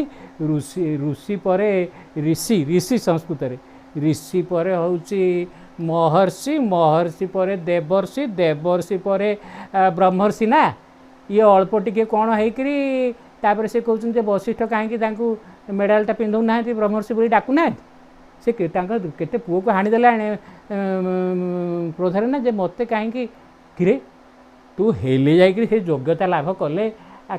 ଋଷି ଋଷି ପରେ ଋଷି, ଋଷି ସଂସ୍କୃତରେ ଋଷି ପରେ ହେଉଛି ମହର୍ଷି, ମହର୍ଷି ପରେ ଦେବର୍ଷି, ଦେବର୍ଷି ପରେ ବ୍ରହ୍ମର୍ଷି। ନା ଇଏ ଅଳ୍ପ ଟିକେ କ'ଣ ହେଇକରି ତାପରେ ସେ କହୁଛନ୍ତି ଯେ ବଶିଷ୍ଠ କାହିଁକି ତାଙ୍କୁ ମେଡ଼ାଲଟା ପିନ୍ଧଉନାହାନ୍ତି, ବ୍ରହ୍ମର୍ଷି ବୋଲି ଡାକୁନାହାନ୍ତି। ସେ ତାଙ୍କ କେତେ ପୁଅକୁ ହାଣିଦେଲାଣି କ୍ରୋଧରେ ନା, ଯେ ମୋତେ କାହିଁକି କିରେ ତୁ ହେଲେ ଯାଇକରି ସେ ଯୋଗ୍ୟତା ଲାଭ କଲେ,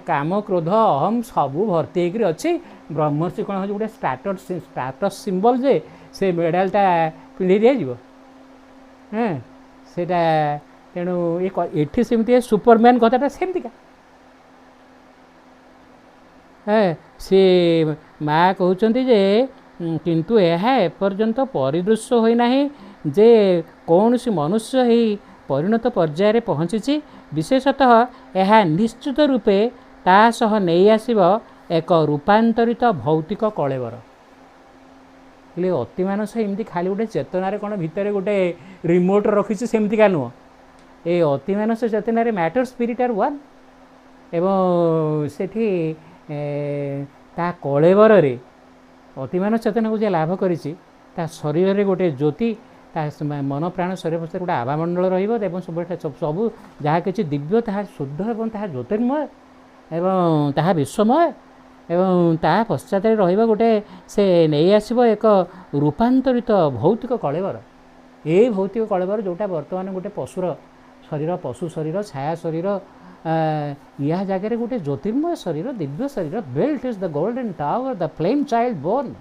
କାମ କ୍ରୋଧ ଅହମ୍ ସବୁ ଭର୍ତ୍ତି ହେଇକରି ଅଛି। ବ୍ରହ୍ମର୍ଷି କ'ଣ ହେଉଛି ଗୋଟେ ଷ୍ଟାଟସ୍ ସିମ୍ବଲ୍, ଯେ ସେ ମେଡ଼ାଲଟା ପିନ୍ଧେଇ ଦିଆଯିବ। ସେଇଟା ତେଣୁ ଏଠି ସେମିତି ସୁପରମ୍ୟାନ୍ କଥାଟା ସେମିତିକା। ସେ ମା କହୁଛନ୍ତି ଯେ କିନ୍ତୁ ଏହା ଏପର୍ଯ୍ୟନ୍ତ ପରିଦୃଶ୍ୟ ହୋଇନାହିଁ ଯେ କୌଣସି ମନୁଷ୍ୟ ଏହି ପରିଣତ ପର୍ଯ୍ୟାୟରେ ପହଞ୍ଚିଛି। ବିଶେଷତଃ ଏହା ନିଶ୍ଚିତ ରୂପେ ତା ସହ ନେଇ ଆସିବ ଏକ ରୂପାନ୍ତରିତ ଭୌତିକ କଳେବର। ହେଲେ ଅତିମାନସ ଏମିତି ଖାଲି ଗୋଟେ ଚେତନାରେ କ'ଣ ଭିତରେ ଗୋଟେ ରିମୋଟ୍ ରଖିଛି ସେମିତିକା ନୁହଁ। ଏ ଅତିମାନସ ଚେତନାରେ ମ୍ୟାଟର ସ୍ପିରିଟ୍ ଆର୍ ୱାନ୍, ଏବଂ ସେଠି ତା କଳେବରରେ ଅତିମାନସ ଚେତନାକୁ ଯେ ଲାଭ କରିଛି, ତା ଶରୀରରେ ଗୋଟେ ଜ୍ୟୋତି, ତା ମନ ପ୍ରାଣ ଶରୀର ପଛରେ ଗୋଟେ ଆଭାମଣ୍ଡଳ ରହିବ, ଏବଂ ସବୁ ଯାହା କିଛି ଦିବ୍ୟ ତାହା ଶୁଦ୍ଧ ଏବଂ ତାହା ଜ୍ୟୋତିର୍ମୟ ଏବଂ ତାହା ବିଶ୍ୱମୟ, ଏବଂ ତା ପଶ୍ଚାତରେ ରହିବ ଗୋଟେ, ସେ ନେଇ ଆସିବ ଏକ ରୂପାନ୍ତରିତ ଭୌତିକ କଳେବର। ଏଇ ଭୌତିକ କଳେବର ଯେଉଁଟା ବର୍ତ୍ତମାନ ଗୋଟେ ପଶୁର ଶରୀର, ପଶୁ ଶରୀର, ଛାୟା ଶରୀର, ଏହା ଜାଗାରେ ଗୋଟେ ଜ୍ୟୋତିର୍ମୟ ଶରୀର, ଦିବ୍ୟ ଶରୀର। Belt is the golden tower, the flame child born.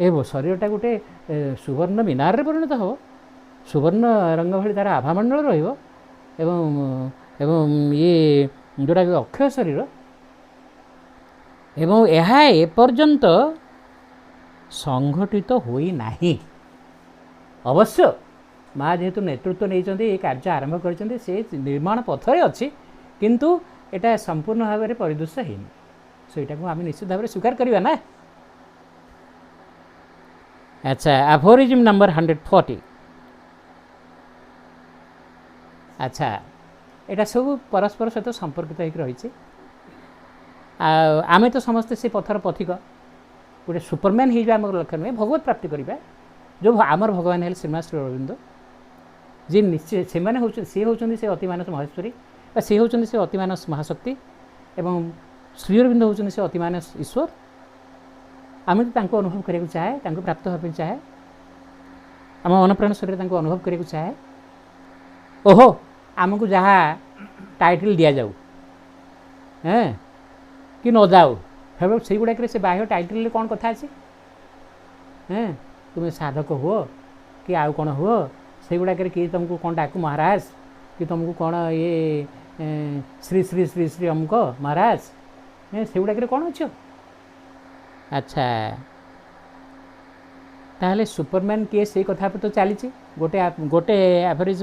ଏ ଶରୀରଟା ଗୋଟେ ସୁବର୍ଣ୍ଣ ମିନାରରେ ପରିଣତ ହେବ, ସୁବର୍ଣ୍ଣ ରଙ୍ଗ ଭଳି ତା'ର ଆଭାମଣ୍ଡଳ ରହିବ, ଏବଂ ଏବଂ ଇଏ ଯେଉଁଟାକି ଅକ୍ଷୟ ଶରୀର, ଏବଂ ଏହା ଏପର୍ଯ୍ୟନ୍ତ ସଂଘଟିତ ହୋଇନାହିଁ। ଅବଶ୍ୟ ମା ଯେହେତୁ ନେତୃତ୍ୱ ନେଇଛନ୍ତି, ଏ କାର୍ଯ୍ୟ ଆରମ୍ଭ କରିଛନ୍ତି, ସେ ନିର୍ମାଣ ପଥରେ ଅଛି, କିନ୍ତୁ ଏଇଟା ସମ୍ପୂର୍ଣ୍ଣ ଭାବରେ ପରିଦୃଶ୍ୟ ହେଇନି। ସେଇଟାକୁ ଆମେ ନିଶ୍ଚିତ ଭାବରେ ସ୍ୱୀକାର କରିବା ନା। ଆଚ୍ଛା, ଆଫୋରିଜିମ୍ ନମ୍ବର 140। ଆଚ୍ଛା, ଏଇଟା ସବୁ ପରସ୍ପର ସହିତ ସମ୍ପର୍କିତ ହେଇକି ରହିଛି। ଆଉ ଆମେ ତ ସମସ୍ତେ ସେ ପଥର ପଥିକ, ଗୋଟେ ସୁପରମ୍ୟାନ୍ ହେଇଯିବା ଆମର ଲକ୍ଷ୍ୟ ନୁହେଁ, ଭଗବତ ପ୍ରାପ୍ତି କରିବା। ଯେଉଁ ଆମର ଭଗବାନ ହେଲେ ଶ୍ରୀମା ଶ୍ରୀ ଅରବିନ୍ଦ, ଯିଏ ନିଶ୍ଚୟ ସେମାନେ ହେଉଛନ୍ତି, ସିଏ ହେଉଛନ୍ତି ସେ ଅତିମାନସ ମହେଶ୍ୱରୀ, ବା ସିଏ ହେଉଛନ୍ତି ସେ ଅତିମାନସ ମହାଶକ୍ତି, ଏବଂ ଶ୍ରୀ ଅରବିନ୍ଦ ହେଉଛନ୍ତି ସେ ଅତିମାନସ ଈଶ୍ୱର। ଆମେ ତ ତାଙ୍କୁ ଅନୁଭବ କରିବାକୁ ଚାହେଁ, ତାଙ୍କୁ ପ୍ରାପ୍ତ ହେବା ପାଇଁ ଚାହେଁ, ଆମ ମନପ୍ରାଣ ଶରୀରରେ ତାଙ୍କୁ ଅନୁଭବ କରିବାକୁ ଚାହେଁ। ଓହୋ, ଆମକୁ ଯାହା ଟାଇଟଲ୍ ଦିଆଯାଉ କି ନ ଯାଉ, ସେଇଗୁଡ଼ାକରେ ସେ ବାହ୍ୟ ଟାଇଟଲ୍ରେ କ'ଣ କଥା ଅଛି? ତୁମେ ସାଧକ ହୁଅ କି ଆଉ କ'ଣ ହୁଅ, ସେଇଗୁଡ଼ାକରେ କିଏ ତୁମକୁ କ'ଣ ଡାକୁ ମହାରାଜ, କି ତୁମକୁ କ'ଣ ଇଏ ଶ୍ରୀ ଶ୍ରୀ ଶ୍ରୀ ଶ୍ରୀ ଅମୁକ ମହାରାଜ, ସେଗୁଡ଼ାକରେ କ'ଣ ଅଛି? ଆଚ୍ଛା, ତାହେଲେ ସୁପରମ୍ୟାନ୍ କିଏ, ସେଇ କଥା ତ ଚାଲିଛି। ଗୋଟେ ଆଭରେଜ୍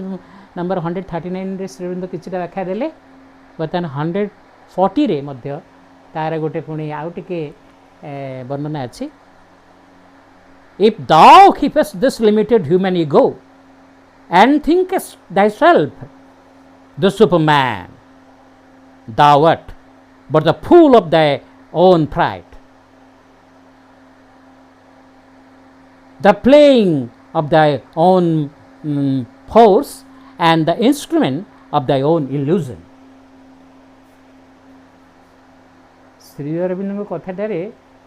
ନମ୍ବର 139ରେ ଶ୍ରୀଅରବିନ୍ଦ କିଛିଟା ବ୍ୟାଖ୍ୟା ଦେଲେ, ବର୍ତ୍ତମାନ 140ରେ ମଧ୍ୟ ତାର ଗୋଟେ ପୁଣି ଆଉ ଟିକେ ବର୍ଣ୍ଣନା ଅଛି। If thou keepest this limited human ego and thinkest thyself the superman, thou art but the fool of thy own pride, the playing of thy own force and the instrument of thy own illusion. Shri ଅରବିନ୍ଦଙ୍କ କଥାଟାରେ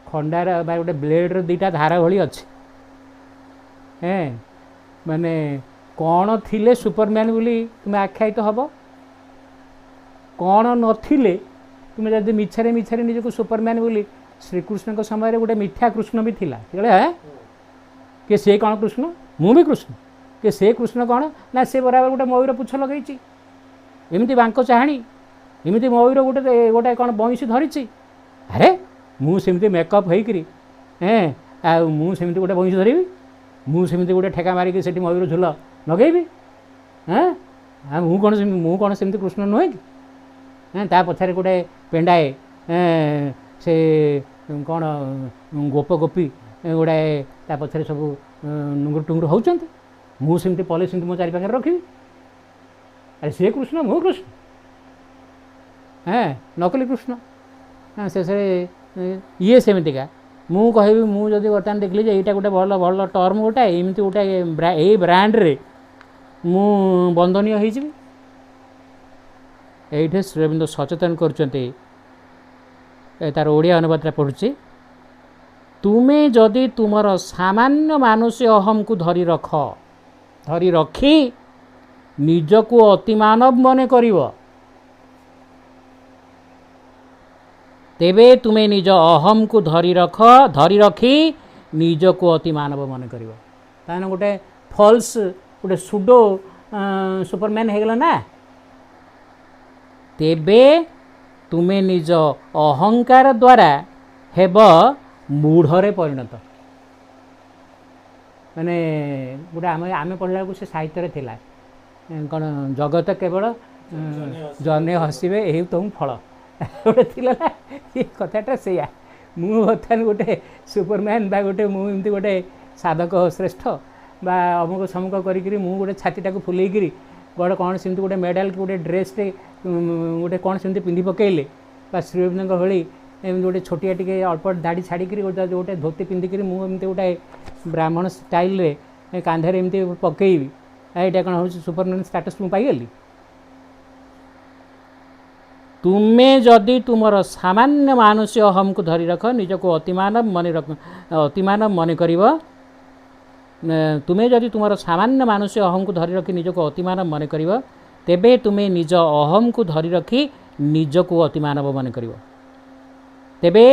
Khandar ବା ଗୋଟେ ବ୍ଲେଡ଼ର ଦୁଇଟା ଧାର ଭଳି ଅଛି। ମାନେ କ'ଣ ଥିଲେ Superman ବୋଲି ତୁମେ ଆଖ୍ୟାୟିତ ହେବ, କ'ଣ ନଥିଲେ ତୁମେ ଯଦି ମିଛରେ ମିଛରେ ନିଜକୁ ସୁପରମ୍ୟାନ୍ ବୋଲି। ଶ୍ରୀକୃଷ୍ଣଙ୍କ ସମୟରେ ଗୋଟେ ମିଥ୍ୟା କୃଷ୍ଣ ବି ଥିଲା, କି ସେ କ'ଣ କୃଷ୍ଣ, ମୁଁ ବି କୃଷ୍ଣ, କି ସେ କୃଷ୍ଣ କ'ଣ ନା ସେ ବରାବର ଗୋଟେ ମୟୂର ପୁଚ୍ଛ ଲଗେଇଛି, ଏମିତି ବାଙ୍କ ଚାହାଣି, ଏମିତି ମୟୂର ଗୋଟେ କ'ଣ ବଇଁଶୀ ଧରିଛି। ଆରେ ମୁଁ ସେମିତି ମେକଅପ୍ ହେଇକିରି ଆଉ ମୁଁ ସେମିତି ଗୋଟେ ବଇଁଶୀ ଧରିବି, ମୁଁ ସେମିତି ଗୋଟେ ଠେକା ମାରିକି ସେଠି ମୟୂର ଝୁଲ ଲଗେଇବି? ଆଉ ମୁଁ କ'ଣ ସେମିତି କୃଷ୍ଣ ନୁହେଁ କି? ତା ପଛରେ ଗୋଟେ ପେଣ୍ଡାଏ ସେ କ'ଣ ଗୋପ ଗୋପୀ ଗୁଡ଼ାଏ ତା ପଛରେ ସବୁ ନୁଙ୍ଗୁରୁ ଟୁଙ୍ଗୁରୁ ହେଉଛନ୍ତି, ମୁଁ ସେମିତି ପଲିସି ମୋ ଚାରି ପାଖରେ ରଖିବି? अरे सी कृष्ण मु कृष्ण हाँ नकली कृष्ण हाँ शेष ये सेमतिका मु कहबी मुझे बर्तमान देखली जे यहाँ गोटे भल भल टर्म गोटे एमती गोटे यही ब्रांड्रे मु बंधनीय होइजिबी ये श्री अरविंद सचेतन करचंती तार ओडिया अनुवाद पढ़ुची तुमे जदि तुमर सामान्य मानुष्य अहम को धरी रखी निजको अति मानव मन करिवो तेबे तुमे निज अहम को धरी रखी निजको अति मानव मन करिवो ताने गोटे फॉल्स गोटे सुडो सुपरमैन हेगला ना तेबे तुमे निज अहंकार द्वारा हेब मूढ़रे परिणत माने गोटे आम पढ़ला से साहित्य थिला कौन जगत केवल जने हसबे यही तुम फल गोटे थिला ना ये कथाटा से मु बर्तमान गोटे सुपरमैन बा गोटे मुझे गोटे साधक श्रेष्ठ बा अमुक समुक करी मु गोटे छातीटा को फुलेकरी गोटे कौन सेमती गोटे मेडाल गोटे ड्रेसटे गोटे कौन सेमती पिंधि पकेले बा श्री अरविंद भली एमती गोटे छोटिया टिके अल्प दाढ़ी छाड़ी गोटे धोती पिंधिक मुझे गोटे ब्राह्मण स्टाइल रे कांधे एमती पकेबी यहाँ कौन हो सुपरमैन स्टाटस मुझे पाइगली तुमे जदि तुमर सामान्य मानुष्य अहम को धरी रख निजको अतिमानव मन करिव तुमे जदि तुमर सामान्य मानुष्य अहम को धरी रखी निजको अतिमानव मन करिव तेबे तुमे निज अहम को धरी रखी निजको अतिमानव मन करिव तेबे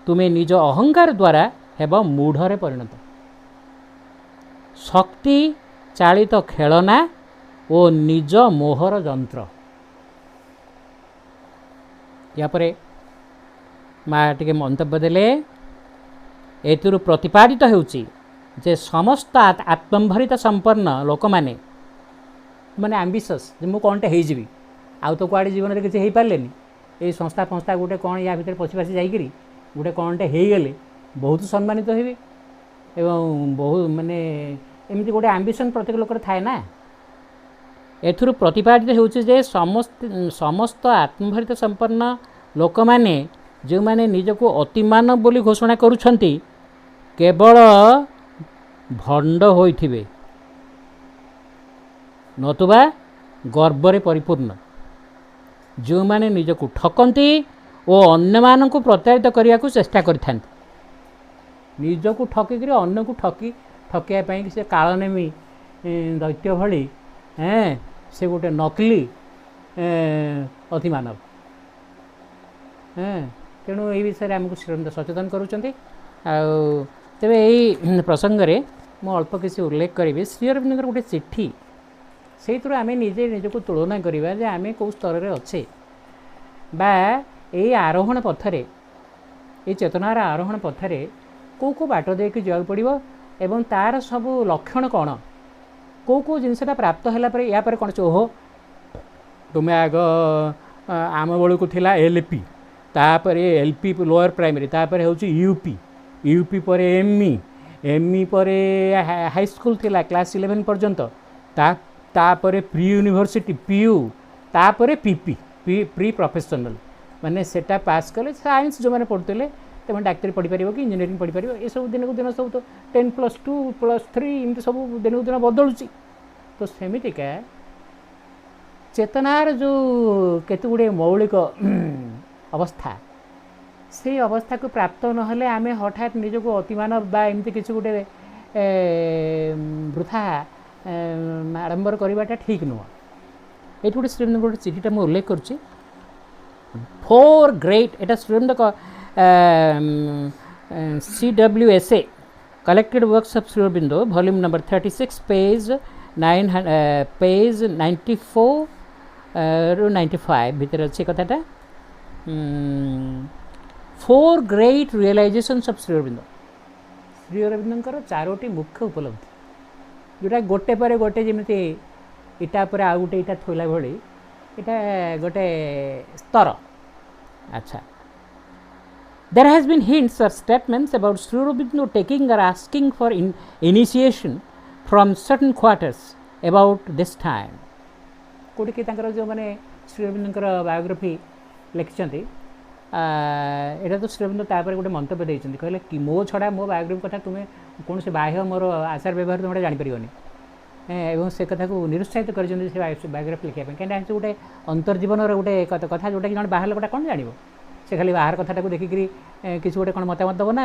तुमे निज अहंकार द्वारा हेब मूढ़रे परिणत शक्ति चालित खेलना और निज मोहर जंत्र यापर माँ टिके मंतव्य देले एतुरु प्रतिपादित होउची जे समस्त आत्मभरित संपन्न लोक माने माने एम्बिशियस जे मु कोनटे हे जिवि आउ तो कुआडे जीवन रे किछि हे पारलेनी ए संस्था गोटे कौन या भितर पशिपासी जाइकरी गोटे कौनटे हो गले बहुत सम्मानित हेबे एवं बहुत माने एमती गोटे आम्बिशन प्रत्येक लोक थाए ना एथुरु प्रतिपादित होउछि जे समस्त आत्मभरित संपन्न लोक माने जो माने निजको अतिमानव बोली घोषणा करुछंती केवल भंड होइथिबे नतुबा गर्वरे परिपूर्ण जो माने निजको ठकंती और अन्य मानक प्रतारित करने को चेष्टा करते निजको ठकिक अन्य को ठकिया से कालनेमी दैत्य भली से गोटे नकली अतिमानव तेणु ये विषय आमको श्रीअरविंद सचेतन करुँच तेरे यही प्रसंग में मु अल्प किसी उल्लेख करी श्रीअरविंद गोटे चिट्ठी से आम निजे निजको तुलना करवा जे आम कौ स्तर में अच्छे बा ये आरोहण पथरे ये चेतनार आरोहण पथरे कौ कौ बाट देकी जावाक पड़ो एवं तार सब लक्षण कौन कौ कौ जिनसा प्राप्त है या कौन ओहो तुम्हें आग आम बेलू था एलपी तापर एलपी लोअर प्राइमरी तापर हूँ यूपी यूपी पर एमई एमई पर हाई स्कूल थिला क्लास 11 पर्यंत तापर प्री यूनिवर्सिटी पीयू तापर पीपी प्री प्रोफेशनल माने सेटा पास कले साइंस जो मैंने पढ़ुते तुम डाक्तरी पढ़ी पार कि इंजीनियरिंग पढ़ी पार ये सब दिन को दिन सब तो 10+2+3 इमती सब दिन को दिन बदलुची तो सेमितिका चेतनार जो केते गुड़े मौलिक अवस्था से अवस्था को प्राप्त नहले आम हठात निजको अतिमानव बा एमती किसी गोटे वृथा आडंबर करवाटा ठीक नुह ये गोटे श्रीअरविंद गोटे चिठीटा मुझे उल्लेख करुच्ची 4 great Etah Sri Aurobindo CWSA collected works of Shri Aurobindo volume number 36 page 94 रू 95 भितर अच्छे कथाटा 4 great realisations of Shri Aurobindo Shri Arvinder 4टी मुख्य उपलब्धि जोटा गोटे पर गोटे जमी इटा पर आउ गोटे इटा थोला भली इटा गोटे स्तर अच्छा There has been hints or statements about Sri Aurobindo taking or asking for initiation from certain quarters about this time. कौटी कि जो मैंने श्री अरविंदर बायोग्राफी लिखिं यहाँ तो श्री अरविंद तापर गोटे मंतव्य देते कहले कि मो छड़ा मो बायोग्राफी कथा तुम्हें कौन से बाह्य मोर आचार व्यवहार तुम जापरनि एवं से कथा को निरुत्साहित कर बायोग्राफी लिखा कहीं गोटे अंतर्जीवन गोटे कथा जोटा कि जन बाहर लोकटा कौन जान से खाली बाहर कथा देखिक किसी गोटे कौन मतामत दब ना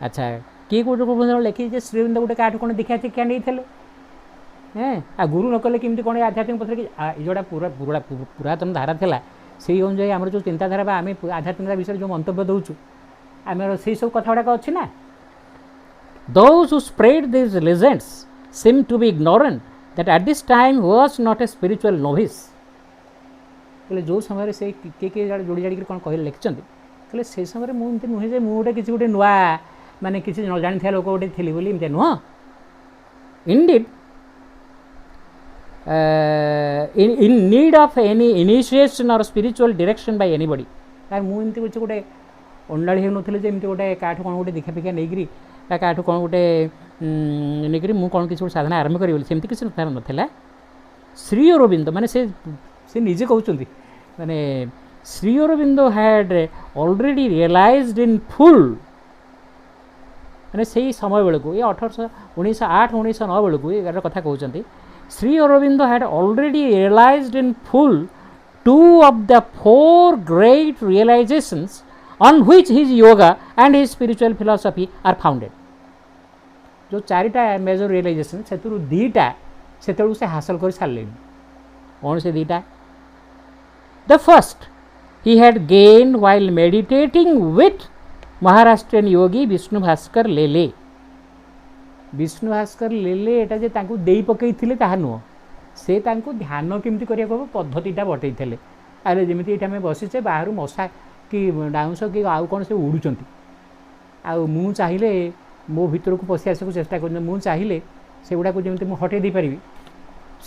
अच्छा किए कौन लिखी श्री अरविंद गोटे क्या कौन दीक्षा शिक्षा नहीं थे आ गुरु न कले केमती कौन आध्यात्मिक पत्र कि जोड़ा पूरा पूरा पुरातन धारा था से अनुजाई आम जो चिंताधारा आम आध्यात्मिकता विषय जो मंतव्य दौचु आम से सब कथा गुड़ाक अच्छी ना those who spread this legends seem to be ignorant that at this time was not a spiritual novice कहले जो समय से किए जोड़ी जाड़ी कौन कह लिखिं कहले से समय मुझे नुहे जे मुझे किसी गोटे नुआ माने किसी न जानी लोक गोटे थी बोली एमती नुह indeed in need of any initiation or spiritual direction by anybody यार मुझे कुछ गोटे अंडाड़ी हो नमती गोटे क्या कौन गोटे दीक्षा फिक्षा नहीं क्या कौन गोटे नहीं मुझे कौन किसी गोटे साधना आरंभ करी सेमती किसी नाला श्री अरविंद माने से निजे कहते माने Shri Aurobindo had already realized in full माने से समय बेलू ये 1908 1909 बेलू यार कथा कहते Shri Aurobindo had already realized in full 2 of the 4 great realizations on which his yoga and his spiritual philosophy are founded जो 4टा मेजर रियलाइजेशन से 2टा से हासिल कर सारे कौन से 2टा the first he had gain while meditating with Maharashtrian yogi Vishnu Bhaskar Lele एटा जे तांको देई पकई थिले ताहा नुह से तांको ध्यान केमती करिया पद्धतिटा बतई थे अरे जमी ये आम बसीचे बाहर मशा कि डाउंस कि आउ कौन से उड़ुंट आउ चाहिए मो भीतर को पशि आसक चेष्टा कर चाहिए से गुड़ाक जमी मुझे हटई पारि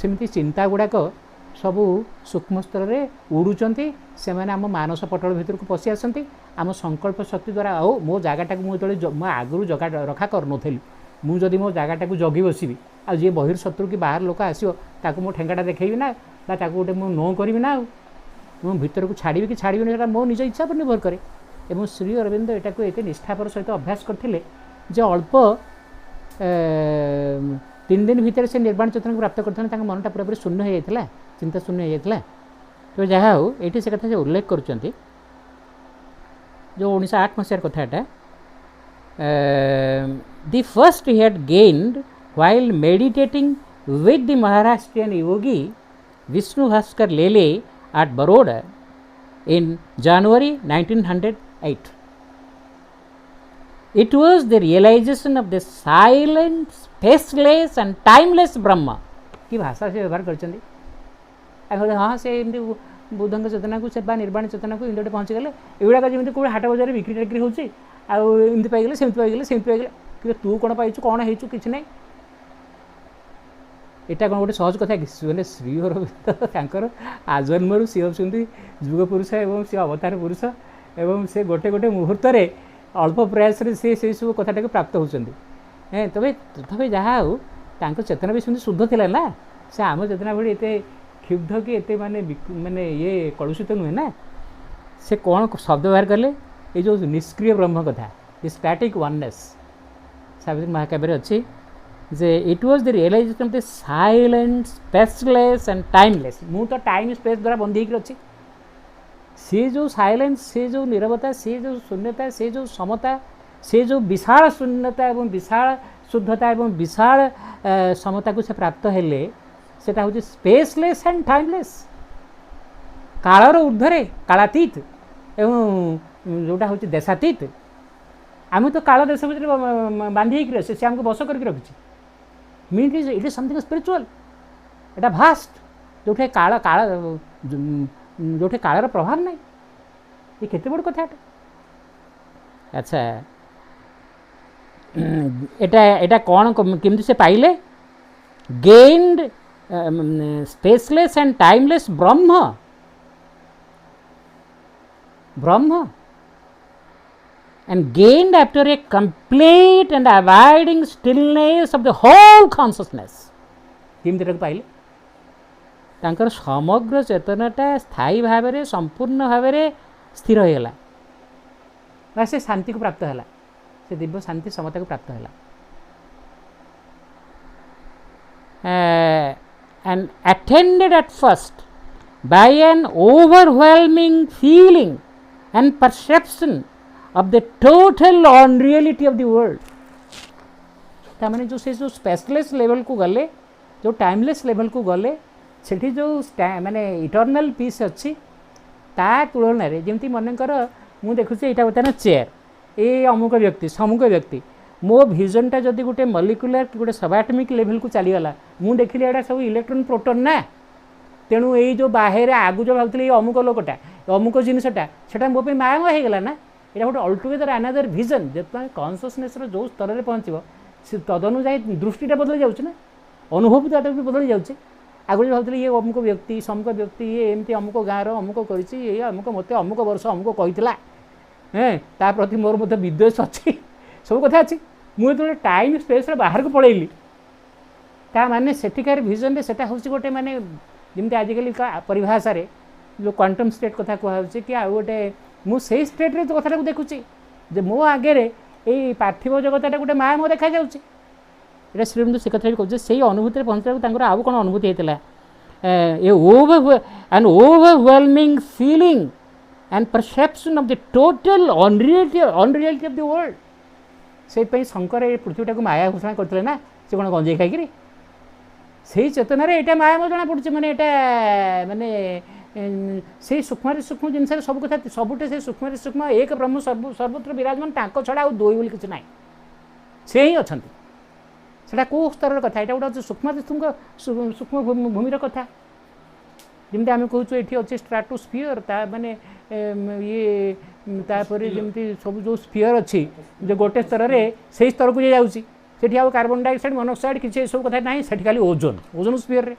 सेमती चिंता गुड़ाक सबू सूक्ष्म स्तर में उड़ुंट से आम मानस पटल भीतर को पशि आसती आम संकल्प शक्ति द्वारा आओ मो जगटा मुझे आगु जगह रखा करूनी मुझे मो जगटा जगी बसबि आ जी बहिर्शत्रु कि बाहर लोक आसो ताकू मो ठेंगाटा देखी ना गोटे मुझे नो करी ना मुझे भीतर को छाड़ी कि छाड़ी मो निज इच्छा पर निर्भर करे एवं श्री अरविंद यहाँ को एक निष्ठापर सहित अभ्यास करते अल्प 3 दिन भितर से निर्वाण चेतना को प्राप्त करते मनटा पूरा पूरी शून्य हो जाता चिंता शून्य हो जाता तो जहाँ हो ये से कथा उल्लेख कर जो 1908 मसीहार कथाटा the first he had gained while meditating with the Maharashtrian yogi Vishnu Bhaskar Lele at Baroda in January 1908. It was the realization of the silent, spaceless and timeless Brahma की भाषा से व्यवहार कर हाँ से बुद्ध चेतना को से निर्वाण चेतना को इंदे पहुँची गले एगुड़ा जमी कौन हाट बजार बिक्री टिक्री होती आमती पाइगले सेमती पाइगले सेमती पाइगले कि तू कौन पाइचु कौन हो कि ना यहाँ कौन गोटे सहज कथा मैंने श्री अरविंद आजन्म सी होती जुग पुरुष एवं सी अवतार पुरुष एवं से गोटे गोटे मुहूर्त अल्प प्रयास से सब कथाटा को प्राप्त होती तबे तथापि जहाँ हो चेतना भी सेमती शुद्ध थी ना से आम चेतना भाई एत क्षुब्ध कि एत माने ये कलुषित नुहे ना से कौन शब्द व्यवहार कले ये जो निष्क्रिय ब्रह्म कथा ये स्टैटिक वननेस सावित्री महाकाव्य अच्छी जे it was the realisation of the silent spaceless and timeless मु तो टाइम स्पेस द्वारा बंधी अच्छी से जो साइलेंस से जो नीरवता से जो शून्यता से जो समता से जो विशाल शून्यता एवं विशाल शुद्धता एवं विशाल समता को से प्राप्त हेले सेटा हूँ स्पेसलेस एंड टाइमलेस कालर ऊर्ध्वे कालातीत एवं जोटा हूँ देशातीत आम तो काल देश भर बांधी से आमको बस करके रखी mean it is something spiritual Etah vast जो काल काल जो कालर प्रभाव ना ये केते बड़ कथा अच्छा एटा कौन केमती से पाइले gained spaceless and timeless Brahma Brahma and gained after a complete and abiding stillness of the whole consciousness केमती पाइले तांकर समग्र चेतनाटा स्थायी भाव में संपूर्ण भाव में स्थिर होगा बा से शांति को प्राप्त है से दिव्य शांति समता को प्राप्त है and attended at first by an overwhelming feeling and perception of the total unreality of the world. तामाने जो से जो स्पेसलेस लेवल को गले जो टाइमलेस लेवल को गले सेठी जो माने इटर्नल पीस अच्छी ता तुलन रे जेमती मनकर मु देखुचे एटा बता ना चेयर ए अमुक व्यक्ति समुक व्यक्ति मो विजनटा जदि गोटे मलिकुलर कि गोटे सबएटमिक लेवल को चलीगला मु देखिली एटा सब इलेक्ट्रॉन प्रोटॉन ना तेणु ये जो बाहर आगु जो भावती अमुक लोकटा अमुक जिनसटा से मो मायामय होगला ना ये गोटे अल्टुगेदर अनदर विजन जो कॉन्शियसनेस जो स्तर में पहुँचो तदनुजाई दृष्टिटा बदल जाऊँ ना अनुभूतिटा भी बदल जाऊँ आगुरी भावती ये अमुक व्यक्ति समुक व्यक्ति ये एमती अमुक गाँव अमुक कर अमुक मत अमुक वर्ष अमुक कही ता प्रति मोर मत विद्वेष अच्छी सब कथा अच्छी मुझे टाइम स्पेस बाहर को पलैली ता माने सेठिकार विजन रे सेटा हूँ गोटे माने जमी आजिकल परिभाषा जो क्वांटम स्टेट कथा कहुच्छे कि आउ गोटे मुझे स्टेट रे कथा देखुची जे मो आगे ये पार्थिव जगतटा गोटे माया मो देखा जाऊँगी श्रीमंत से कथा भी कहते से अनुभूति पहुँचा आउ कौन अनुभूति होता N overwhelming feeling and perception of the total unreality of the world से शंकर पृथ्वीटा को माया घोषणा करते ना से कौन गंजे खाई से चेतना यहाँ माया मो जना पड़े मैंने यहाँ मानने से सूक्ष्म सूक्ष्म जिनस सब कथा सबुटे से सूक्ष्म सूक्ष्म एक ब्रह्म सर्वत्र विराजमान टाँक छड़ा आ दुई बोली किसी ना से ही अच्छा से कौ स्तर कथा यहाँ गोटे सूक्ष्म सूक्ष्म भूमि कथा जमी आम कहूँ ये अच्छे स्ट्राटोस्फियर माने ये तापर जमी सब जो स्फीयर अच्छी जो गोटे स्तर में से स्तर को जाऊँगी सेठी आउ कार्बन डाइऑक्साइड मोनोक्साइड किसी सब कथा ना सेठी खाली ओजोन ओजोन स्फीयर रे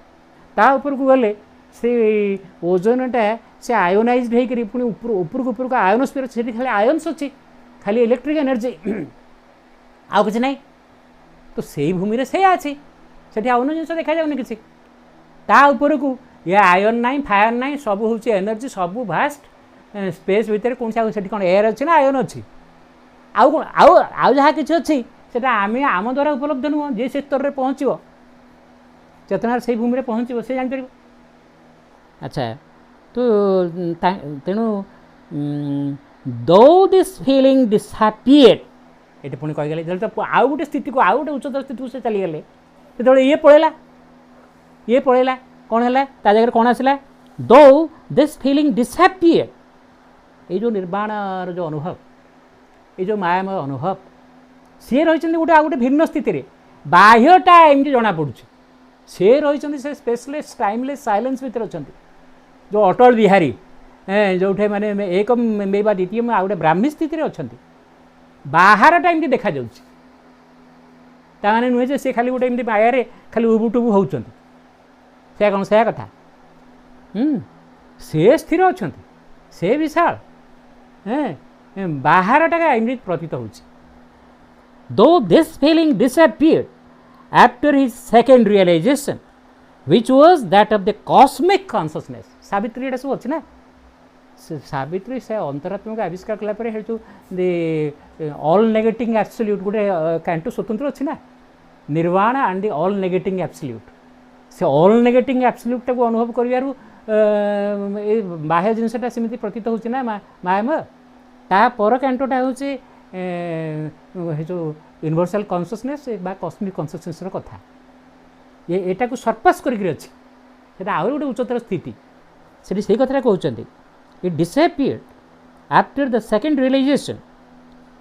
ता ऊपर को गले से ओजोनटा से आयोनाइज्ड होकर पुणी ऊपर को आयोनोस्फीयर से खाली आयन्स अच्छी खाली इलेक्ट्रिक एनर्जी आउ कि ना तो से भूमि से अच्छी से आउन जिन देखा जाऊनी किसी ता ऊपर को ये आयन ना फायर ना सब हूँ एनर्जी सब भास्ट स्पेस भितर कौन से कौन एयर अच्छी ना आयन अच्छी आउ कौन आउ जहाँ कि अच्छी से आम द्वारा उपलब्ध नुह जी से स्तर में पहुँचो चेतनार से भूमि पहुँचो से जापर अच्छा तो तेणु दो दिस फीलिंग डिसहैपियर्ड ये पुणी कहीगले जो तो आउ गोटे स्थिति को आउ गोटे उच्चतर स्थिति को से चलीगले जो ये पलैला कौन है ता जगह कौन आसला दो दिस फीलिंग डिसहैपियर्ड ये जो निर्वाण जो अनुभव ये जो मायामय अनुभव सी रही गोटे आ गोटे भिन्न स्थिति बाह्यटा एमती जना पड़ू से रही से स्पेसलेस टाइमलेस साइलेंस भितर अच्छा जो अटल बिहारी जो माने एक मे बा द्वितीय आ गोटे ब्राह्मी स्थिति अच्छा बाहरटा एमती देखा जाने नुहे सी खाली गोटे एमती माया खाली उबुटुबु होती से कौन से कथा से स्थिर अच्छा से विशाल बाहरटा एमती प्रतीत हो Though this feeling disappeared after his second realization, which was that of the cosmic consciousness. Savitri एटा सब अच्छी ना सावित्री से अंतरात्मा को आविष्कार कलापर जो ऑल नेगेटिंग एब्सोल्यूट गोटे कैंटो स्वतंत्र अच्छी ना निर्वाण and the all negating absolute से ऑल नेगेटिंग एब्सोल्यूटा को अनुभव कर बाह्य जिनसटा सेमती प्रतीत होची ना मायामय तापर कैंटोटा हूँ जो यूनिवर्सल कॉन्शियसनेस बा कॉस्मिक कॉन्शियसनेस कथा ये एटा को सरपास करके अच्छी से आउ गोटे उच्चतर स्थिति से कथा कहते it disappeared after the second realization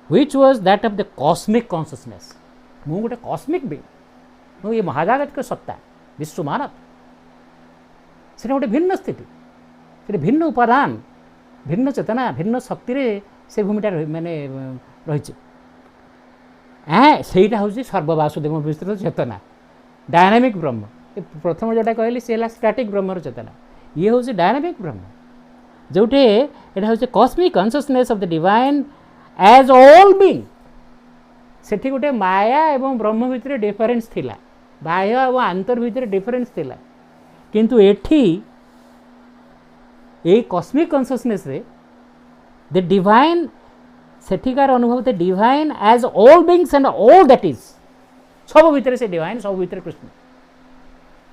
which was that of the cosmic consciousness मु गोटे कॉस्मिक बीइंग मु ये महाजागतिक सत्ता विश्व मानव से गोटे भिन्न स्थिति से भिन्न उपादान भिन्न चेतना भिन्न शक्ति से भूमिटा माने रही सेटा हूँ सर्ववासुदेव विस्तृत चेतना डायनामिक ब्रह्म प्रथम जोटा कहली सी स्टैटिक ब्रह्मर चेतना ये हूँ डायनामिक ब्रह्म जोटे यहाँ हूँ cosmic consciousness of the divine as all being सेठी गोटे माया एवं ब्रह्म भितर डिफरेन्स थिला बाह्य और आंतर भितर डिफरेन्स थिला किंतु एठी ए कॉस्मिक कॉन्शियसनेस रे द डिवाइन सेठिकार अनुभव the divine as all beings and all that is सब भितर से डिवाइन सब भितर कृष्ण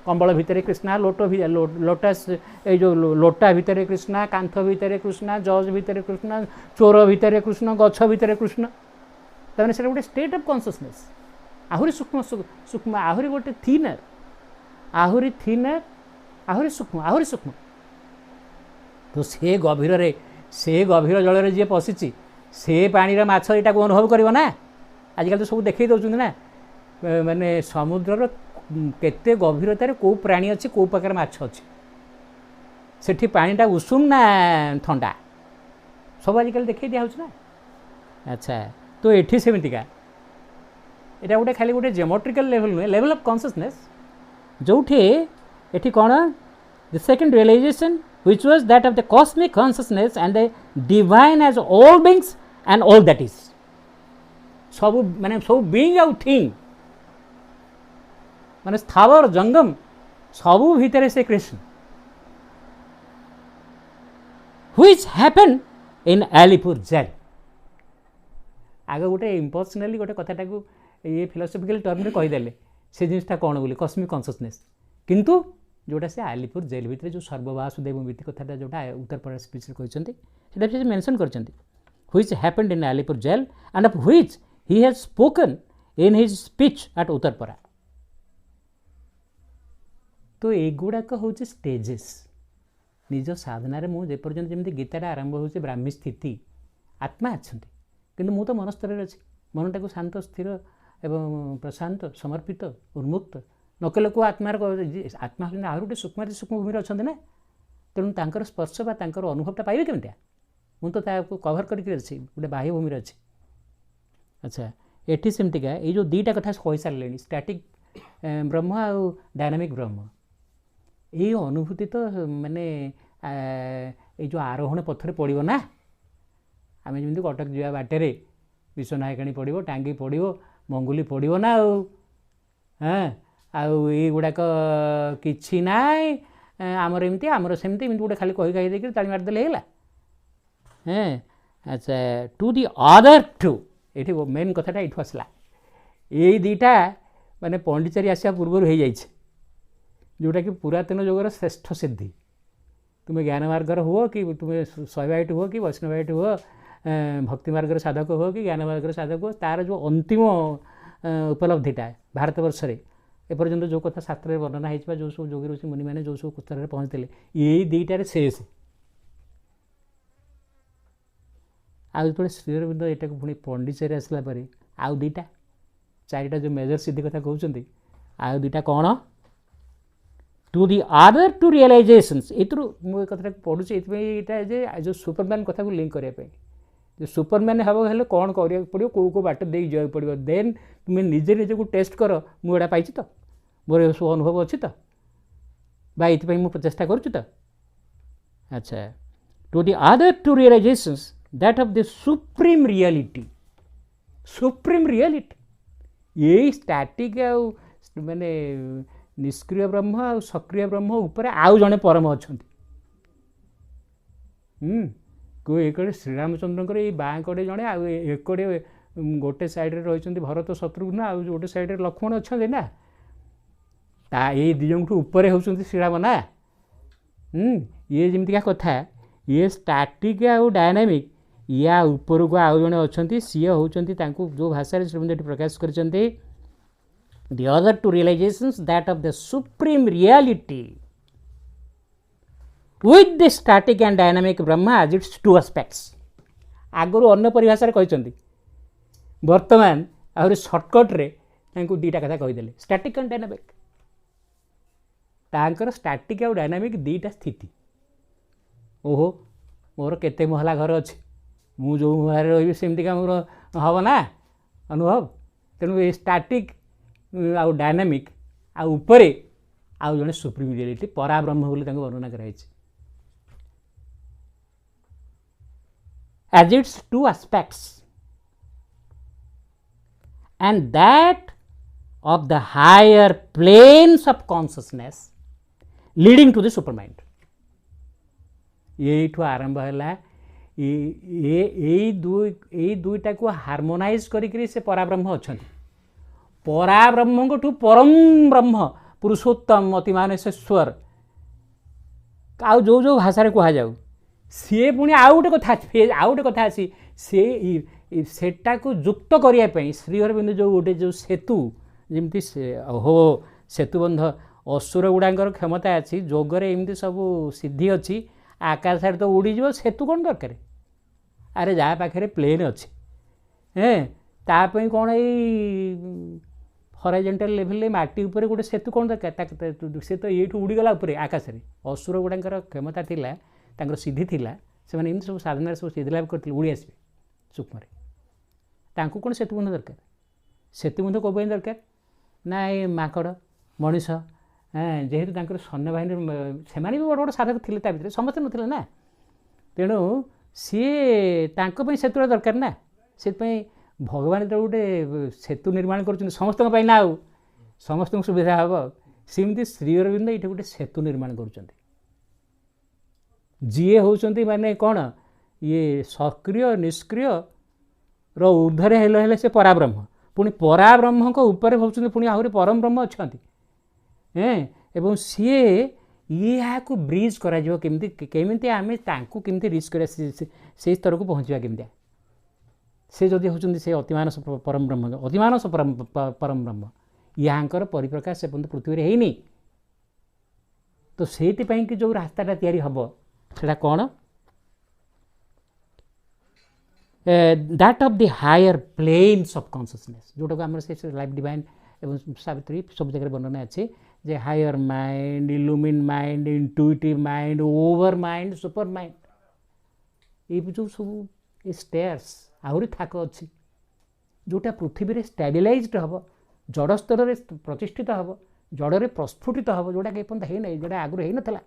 कंबल भितर कृष्णा लोटस ये जो लोटा भितर कृष्णा कांथ भितर कृष्णा जज भितर कृष्णा चोर भितर कृष्ण गछ भितर कृष्ण तमें से गोटे स्टेट ऑफ कॉन्शियसनेस आहुरी सूक्ष्म सूक्ष्म आहुरी गोटे थिनर आहुरी सूक्ष्म तो से गभीर जल जी पशिची से पानी माछ यहाँ अनुभव कर ना आजिकल तो सब देखई दौरान ना माने समुद्र केते गभीरतार कौ प्राणी अच्छी कौ प्रकार माछ अच्छी सेठी पानीटा उषुम ना ठंडा सब आजिकल देखई दिया ना। अच्छा तो एठी सेमितिका एटा गोटे खाली गोटे जियोमेट्रिकल लेवल नुहे लेवल ऑफ कॉन्शियसनेस जोठे एठी कौन the second realization which was that of the cosmic consciousness and the divine as all beings and all that is सब माने सब बीइंग आउ थिंग माने स्थावर जंगम सबू भितर से Krishna which happened in Alipur jail आग गोटे इम्पर्सनाली गोटे कथाटा को ये फिलोसफिकल टर्म में कहीदेले से जिनटा कौन बोली कॉस्मिक कॉन्शियसनेस किंतु जोटा से आलीपुर जेल भितर जो सर्ववासुदेव मीति कथाटा जोटा उत्तर प्रदेश स्पीच कहते मेंशन कर which happened in Alipore jail and of which he has spoken in his speech at Uttarpara. तो एगुड़ाक हूँ स्टेजेस निज साधन मुझे पर्यटन जमी गीताटा आरंभ हो ब्राह्मी स्थिति आत्मा अच्छा किंतु मु तो मन स्तर अच्छी मनटा को शांत स्थिर एवं प्रशांत समर्पित उन्मुक्त नकले को आत्मार आत्मा आहरी गोटे सूक्ष्म सूक्ष्म भूमि अच्छा ना तेणु तांकर स्पर्श बा तांकर अनुभवटा पाइबे केमितिया मु तो कभर करके अच्छी गोटे बाह्य भूमि अच्छी। अच्छा एटी सेमतिका ये जो दीटा कथा कही सारे स्टैटिक ब्रह्म आउ डायनामिक ब्रह्म ये अनुभूति तो माने ये जो आरोहण पथर पड़ो ना आम जमी कटक जा बाटे विश्वनायकाणी पड़ो टांगी पड़ो मंगुली पड़ो ना हाँ आई गुड़ाक कि ना आमर एमती आमर सेमती गोटे खाली कही कही देखिए ताली मारिदेले है। हाँ अच्छा टू दि अदर टू ये मेन कथाटा ये आसला ये दीटा माने पंडिचेरी आसा पूर्व हो जाए जोटा कि पुरातन युगर श्रेष्ठ सिद्धि तुम्हें ज्ञान मार्गर हो कि तुम्हें शैवाइट हो कि वैष्णवाइट हो भक्ति मार्गर साधक हो कि ज्ञान मार्गर साधक हो तार जो अंतिम उपलब्धिटा भारत वर्ष में एपर्यंत जो कथा शास्त्र वर्णना हो जो सब योगी ऋषि मुनि मैंने जो सब स्तर पहुँचते यही दीटार शेष आते श्रीअरविंद यहाँ को पुणी पंडिचेरी आसला आउ दीटा चारिटा जो मेजर सिद्धि कथा कहते आउ दीटा कौन to the other two realizations मुझे कथा पढ़ुचे ये जो सुपरमैन कथा को लिंक करने जो सुपरमैन हम हेल्ले कौन करा पड़ो कौ कौ बाट दे जावाक पड़ो देन तुम्हें निजे निजे को टेस्ट कर मुझे पाई तो मोर सब अनुभव अच्छी तो ये मुझे प्रचेषा करुँ तो। अच्छा to the other two realizations that of the supreme reality ये स्टैटिक माने निष्क्रिय ब्रह्म आ सक्रिय ब्रह्म उपरे आउ जड़े परम अच्छा को एकड़े श्रीरामचंद्र ये बाँ कड़े जड़े आकड़े गोटे सैड्रे रही भरत शत्रुघ्न आ गोटे सैड्रे लक्ष्मण अच्छा ना ये दिजों ऊपर होती श्रीराम ना ये जमीका कथा ये स्टैटिक आउ डायनामिक या ऊपर को आउ जड़े अच्छा सी होती जो भाषा श्रीमंत प्रकाश कर the other two realizations that of the supreme reality with the static and dynamic Brahma as its two aspects आगुरी अन्य परिभाषा कहते वर्तमान आहरी सर्टकट रे दीटा कथा कहीदेले स्टैटिक एंड डायनामिक तांकर स्टैटिक और डायनामिक दीटा स्थिति ओहो मोर केते महला घर अच्छी मु जो महल रही सेमतिका मोर हम ना अनुभव तेणु ये स्टैटिक आउ डायनामिक आउ उपरे आउ जड़े सुप्रीम रियलिटी पराब्रह्म बोली वर्णना कराई as its two aspects and that of the higher planes of consciousness leading to the super mind. यू आरंभ है दुईटा को हार्मोनाइज करी से पराब्रह्म अच्छा। पराब्रह्म ठू परम ब्रह्म पुरुषोत्तम अतिमानेश्वर आउ जो जो भाषा कह जाऊ सी पुणी आउ गोटे कथा आउ गोटे कथा अच्छी सेटा को युक्त करने श्रीअरविंद जो गोटे जो सेतु जमी हो सेतुबंध असुर गुड़ाकर क्षमता अच्छी जोगरे एमती सब सिद्धि अच्छी आकाश तो उड़ीज सेतु कौन दरकार अरे जहाँ पाखे प्लेन अच्छी तापाई कौन ये हॉरिजॉन्टल लेवल माटी उपर गोटे सेतु कौन दरकार से तो ये उड़ीगला आकाश में असुर गुड़ाकर क्षमता था सिद्धि थिला से एमती सब साधना सब सिद्धि लाभ करते उड़ी आसवे सूक्ष्म कौन सेतुबंध दरकार सेतुबंध कौन दरकार ना ये माकड़ मनीष जेहेतु सैन्य बाहिनी से भी बड़ बड़ साधक थे भर समस्त ना ना तेणु सी सेतुर दरकार ना से भगवान जो गोटे सेतु निर्माण कर समस्त ना आउ समस्त सुविधा हम सेमती श्रीअरविंद ये गोटे सेतु निर्माण कर जी होती माने कौन ये सक्रिय निष्क्रिय ऊर्धरे हेले से पराब्रह्म पुणी पराब्रह्म ऊपर भावुं पुणी आहरी परम ब्रह्म अच्छा एवं सी ये ब्रिज करमती आम केमती रिच कर स्तर को पहुँचा केमती से जदि होती से अतिमानस परम ब्रह्म अतिमानस परम ब्रह्म यहाँ परिप्रकाश से पर्यंत पृथ्वी में होनी तो से कि जो रास्ताटा या सेटा कौन that of the higher planes of consciousness जोटा को आम से लाइफ डिवाइन एवं सावित्री सब जगह वर्णना अच्छे जे higher mind illumined mind intuitive mind over mind super mind ये जो सब ये स्टेयर्स आहरी थाक अच्छी जोटा पृथ्वी में स्टेबिलाइज्ड हम जड़ स्तर में प्रतिष्ठित हम जड़े प्रस्फुटित हम जोटा कि पर्यटन है ना जोटा आगुरी हो ना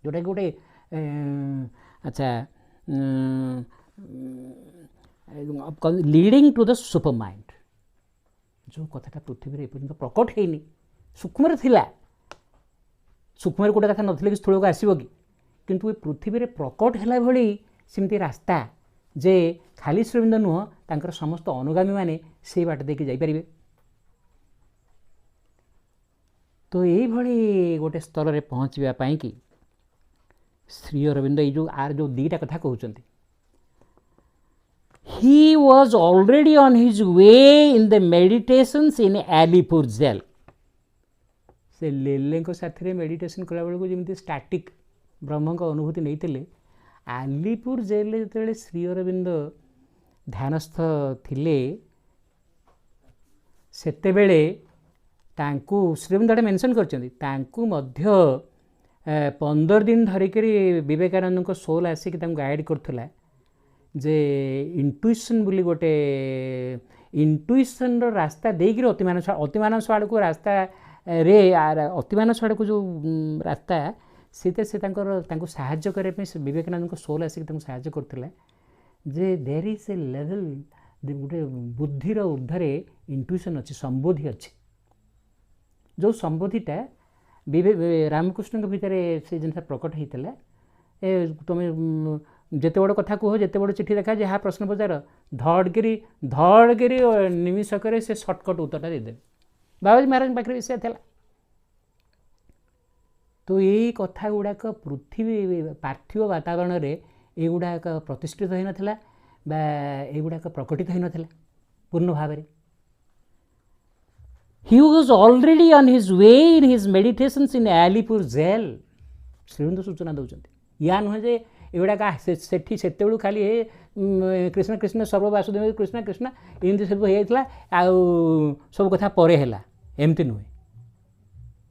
जोटा कि गोटे अच्छा leading to the super mind जो कथाटा पृथ्वी में एपर्यंत प्रकट होनी सूक्ष्म थिला सूक्ष्म गोटे कथा ना स्थूल को आसो कि किंतु ये पृथ्वी में प्रकट है भली सेमती रास्ता जे खाली श्रीअरविंद नुह तांकर समस्त अनुगामी माने से बाट देके जाई परिबे तो ये गोटे स्तर में पहुँचवा पाई कि श्रीअरविंद ये आर जो दीटा कथा कहते he was already on his way in the meditations in Alipur jail से लेले को साथी मेडिटेशन कला बेलू जमी स्टैटिक ब्रह्म का अनुभूति नहीं आलीपुर जेल जो श्रीअरविंद ध्यानस्थ थिले सेतेबेले तांकू श्रीअरविंद मेंशन करछन्ती तांकू मध्य 15 दिन धरिकरी विवेकानंद को सोल आसिक गाइड करथला जे इंट्यूशन बोली गोटे इंट्यूशन रास्ता देकर अतिमानस आड़ को रास्ता रे अतिमानस आड़ को जो रास्ता से साहाय्य करने विवेकानंद को सोल आसिक साहाय्य करथिला जे देयर इज ए लेवल गोटे बुद्धिर ऊर्धरे इंट्यूशन अच्छी संबोधि अच्छी जो संबोधिटा रामकृष्ण भितर से जिन प्रकट होता तुम जिते बड़ कथा कह जिते बड़ चिठी देखा जहाँ प्रश्न पचार धड़गिरी निमिषक से सर्टकट उत्तरटा देदे बाबाजी महाराज पाखे विषय था तो यही कथा गुड़ाक पृथ्वी पार्थिव वातावरण में युड़ाक प्रतिष्ठित हो ना युड़ाक प्रकटित हो ना पूर्ण भाव में he was already on his way in his meditations in Alipur jail Sri Aurobindo सूचना दौरान या नुहे जे एगुड़ा सेठी सेतु खाली कृष्ण कृष्ण सर्ववासुदेव कृष्ण कृष्ण एमती सब होता सब कथा पर है एमती नुहे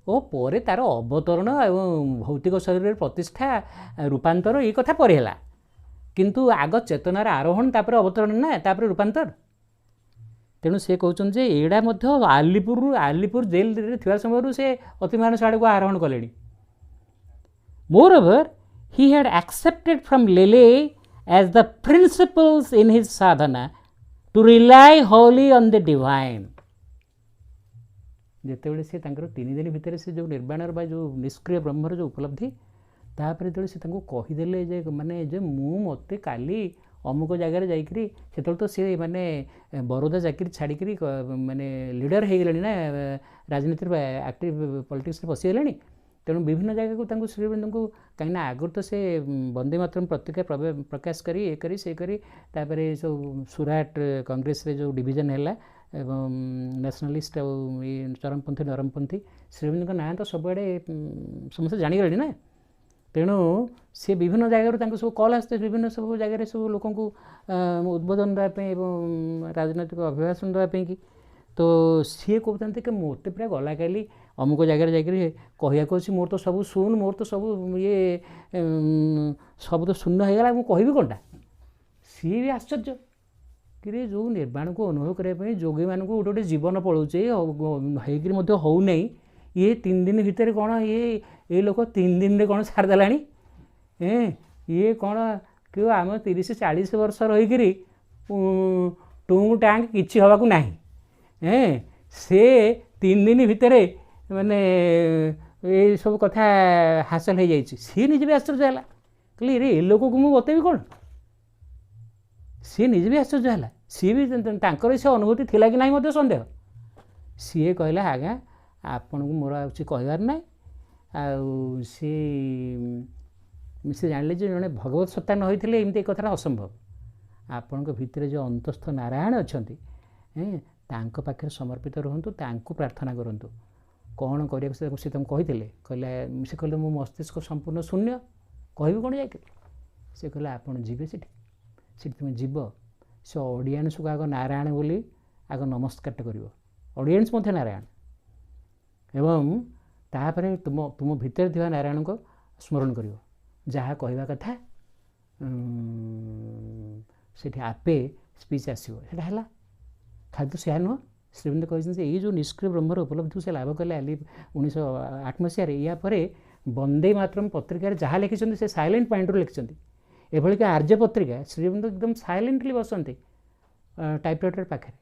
ओ परे तार अवतरण एवं भौतिक शरीर प्रतिष्ठा रूपांतर ये कथा पर है किंतु आग चेतनार आरोहण तापर अवतरण ना तापर रूपांतर तेणु से कहते जे एड़ा आलीपुर जेल थी समय से अतिमानस आड़ को आरोहण कले moreover he had accepted from Lele as the principles in his sadhana to rely wholly on the divine ଯେତେବେଳେ ସେ ତାଙ୍କର 3 ଦିନ ଭିତରେ ସେ ଯେଉଁ ନିର୍ବାଣର ବା ଯେଉଁ ନିଷ୍କ୍ରିୟ ବ୍ରହ୍ମର ଯେଉଁ ଉପଲବ୍ଧି, ତାପରେ ଯେତେବେଳେ ସେ ତାଙ୍କୁ କହିଦେଲେ ଯେ ମାନେ ଯେ ମୁଁ ମୋତେ କାଲି ଅମୁକ ଜାଗାରେ ଯାଇକରି, ସେତେବେଳେ ତ ସେ ମାନେ ବରୋଦା ଚାକିରି ଛାଡ଼ିକରି ମାନେ ଲିଡ଼ର ହେଇଗଲେଣି ନା, ରାଜନୀତିରେ ଆକ୍ଟିଭ ପଲିଟିକ୍ସରେ ପଶିଗଲେଣି। ତେଣୁ ବିଭିନ୍ନ ଜାଗାକୁ ତାଙ୍କୁ ଶ୍ରୀଅରବିନ୍ଦଙ୍କୁ, କାହିଁକିନା ଆଗରୁ ତ ସେ ବନ୍ଦେ ମାତରମ୍ ପତ୍ରିକା ପ୍ରକାଶ କରି ଏ କରି ସେ କରି, ତାପରେ ସବୁ ସୁରାଟ କଂଗ୍ରେସରେ ଯେଉଁ ଡିଭିଜନ୍ ହେଲା ଏବଂ ନ୍ୟାସନାଲିଷ୍ଟ ଆଉ ଏ ଚରମପନ୍ଥୀ ନରମପନ୍ଥୀ, ଶ୍ରୀଅରବିନ୍ଦଙ୍କ ନାଁ ତ ସବୁଆଡ଼େ ସମସ୍ତେ ଜାଣିଗଲେଣି ନା। ତେଣୁ ସେ ବିଭିନ୍ନ ଜାଗାରୁ ତାଙ୍କୁ ସବୁ କଲ୍ ଆସିଥାଏ, ବିଭିନ୍ନ ସବୁ ଜାଗାରେ ସବୁ ଲୋକଙ୍କୁ ଉଦ୍ବୋଧନ ଦେବା ପାଇଁ ଏବଂ ରାଜନୈତିକ ଅଭିଭାଷଣ ଦେବା ପାଇଁକି। ତ ସିଏ କହୁଛନ୍ତି କି ମୋତେ ପୁରା ଗଲା କାଲି ଅମୁକ ଜାଗାରେ ଯାଇକରି କହିବାକୁ ଅଛି, ମୋର ତ ସବୁ ଶୂନ, ମୋର ତ ସବୁ ଇଏ ସବୁ ତ ଶୂନ୍ୟ ହେଇଗଲା, ମୁଁ କହିବି କ'ଣଟା। ସିଏ ବି ଆଶ୍ଚର୍ଯ୍ୟ କିରେ, ଯେଉଁ ନିର୍ବାଣକୁ ଅନୁଭବ କରିବା ପାଇଁ ଯୋଗୀମାନଙ୍କୁ ଗୋଟେ ଗୋଟେ ଜୀବନ ପଳାଉଛି ହେଇକରି ମଧ୍ୟ ହେଉନାହିଁ, ଇଏ 3 ଦିନ ଭିତରେ କ'ଣ ଏ ଲୋକ 3 ଦିନରେ କ'ଣ ଛାଡ଼ିଦେଲାଣି। ଇଏ କ'ଣ କି ଆମେ 30-40 ବର୍ଷ ରହିକିରି ଟୁଙ୍ଗ ଟାଙ୍ଗ କିଛି ହେବାକୁ ନାହିଁ, ସେ 3 ଦିନ ଭିତରେ ମାନେ ଏସବୁ କଥା ହାସଲ ହେଇଯାଇଛି। ସିଏ ନିଜେ ବି ଆଶ୍ଚର୍ଯ୍ୟ ହେଲା, କହିଲେ ରେ ଏ ଲୋକକୁ ମୁଁ ବତେଇବି କ'ଣ। ସିଏ ନିଜେ ବି ଆଶ୍ଚର୍ଯ୍ୟ ହେଲା, ସିଏ ବି ତାଙ୍କର ସେ ଅନୁଭୂତି ଥିଲା କି ନାହିଁ ମଧ୍ୟ ସନ୍ଦେହ। ସିଏ କହିଲା ଆଜ୍ଞା ଆପଣଙ୍କୁ ମୋର ଆଉ କିଛି କହିବାର ନାହିଁ। ଆଉ ସେ ଜାଣିଲେ ଯେ ଜଣେ ଭଗବତ ସତ୍ତା ନ ହୋଇଥିଲେ ଏମିତି ଏ କଥାଟା ଅସମ୍ଭବ। ଆପଣଙ୍କ ଭିତରେ ଯେଉଁ ଅନ୍ତସ୍ଥ ନାରାୟଣ ଅଛନ୍ତି, ତାଙ୍କ ପାଖରେ ସମର୍ପିତ ରୁହନ୍ତୁ, ତାଙ୍କୁ ପ୍ରାର୍ଥନା କରନ୍ତୁ। କ'ଣ କରିବାକୁ ସେ ତାଙ୍କୁ କହିଥିଲେ, ସେ କହିଲେ ମୋ ମସ୍ତିଷ୍କ ସମ୍ପୂର୍ଣ୍ଣ ଶୂନ୍ୟ, କହିବି କ'ଣ ଯାଇକି। ସେ କହିଲେ ଆପଣ ଯିବେ ସେଠି ତୁମେ ଯିବ, ସେ ଅଡ଼ିଏନ୍ସକୁ ଆଗ ନାରାୟଣ ବୋଲି ଆଗ ନମସ୍କାରଟା କରିବ, ଅଡ଼ିଏନ୍ସ ମଧ୍ୟ ନାରାୟଣ, ଏବଂ ତାପରେ ତୁମ ଭିତରେ ଥିବା ନାରାୟଣଙ୍କ ସ୍ମରଣ କରିବ। ଯାହା କହିବା କଥା ସେଠି ଆପେ ସ୍ପିଚ୍ ଆସିବ। ସେଇଟା ହେଲା। ଖାଲି ତ ସେୟା ନୁହଁ, ଶ୍ରୀଅରବିନ୍ଦ କହିଛନ୍ତି ଯେ ଏଇ ଯେଉଁ ନିଷ୍କ୍ରିୟ ବ୍ରହ୍ମର ଉପଲବ୍ଧିକୁ ସେ ଲାଭ କଲେ 1908 ମସିହାରେ। ୟା ପରେ ବନ୍ଦେ ମାତରମ୍ ପତ୍ରିକାରେ ଯାହା ଲେଖିଛନ୍ତି ସେ ସାଇଲେଣ୍ଟ ମାଇଣ୍ଡରୁ ଲେଖିଛନ୍ତି। ଏଭଳିକି ଆର୍ଯ୍ୟ ପତ୍ରିକା ଶ୍ରୀଅରବିନ୍ଦ ଏକଦମ ସାଇଲେଣ୍ଟଲି ବସନ୍ତି ଟାଇପରାଇଟର ପାଖରେ,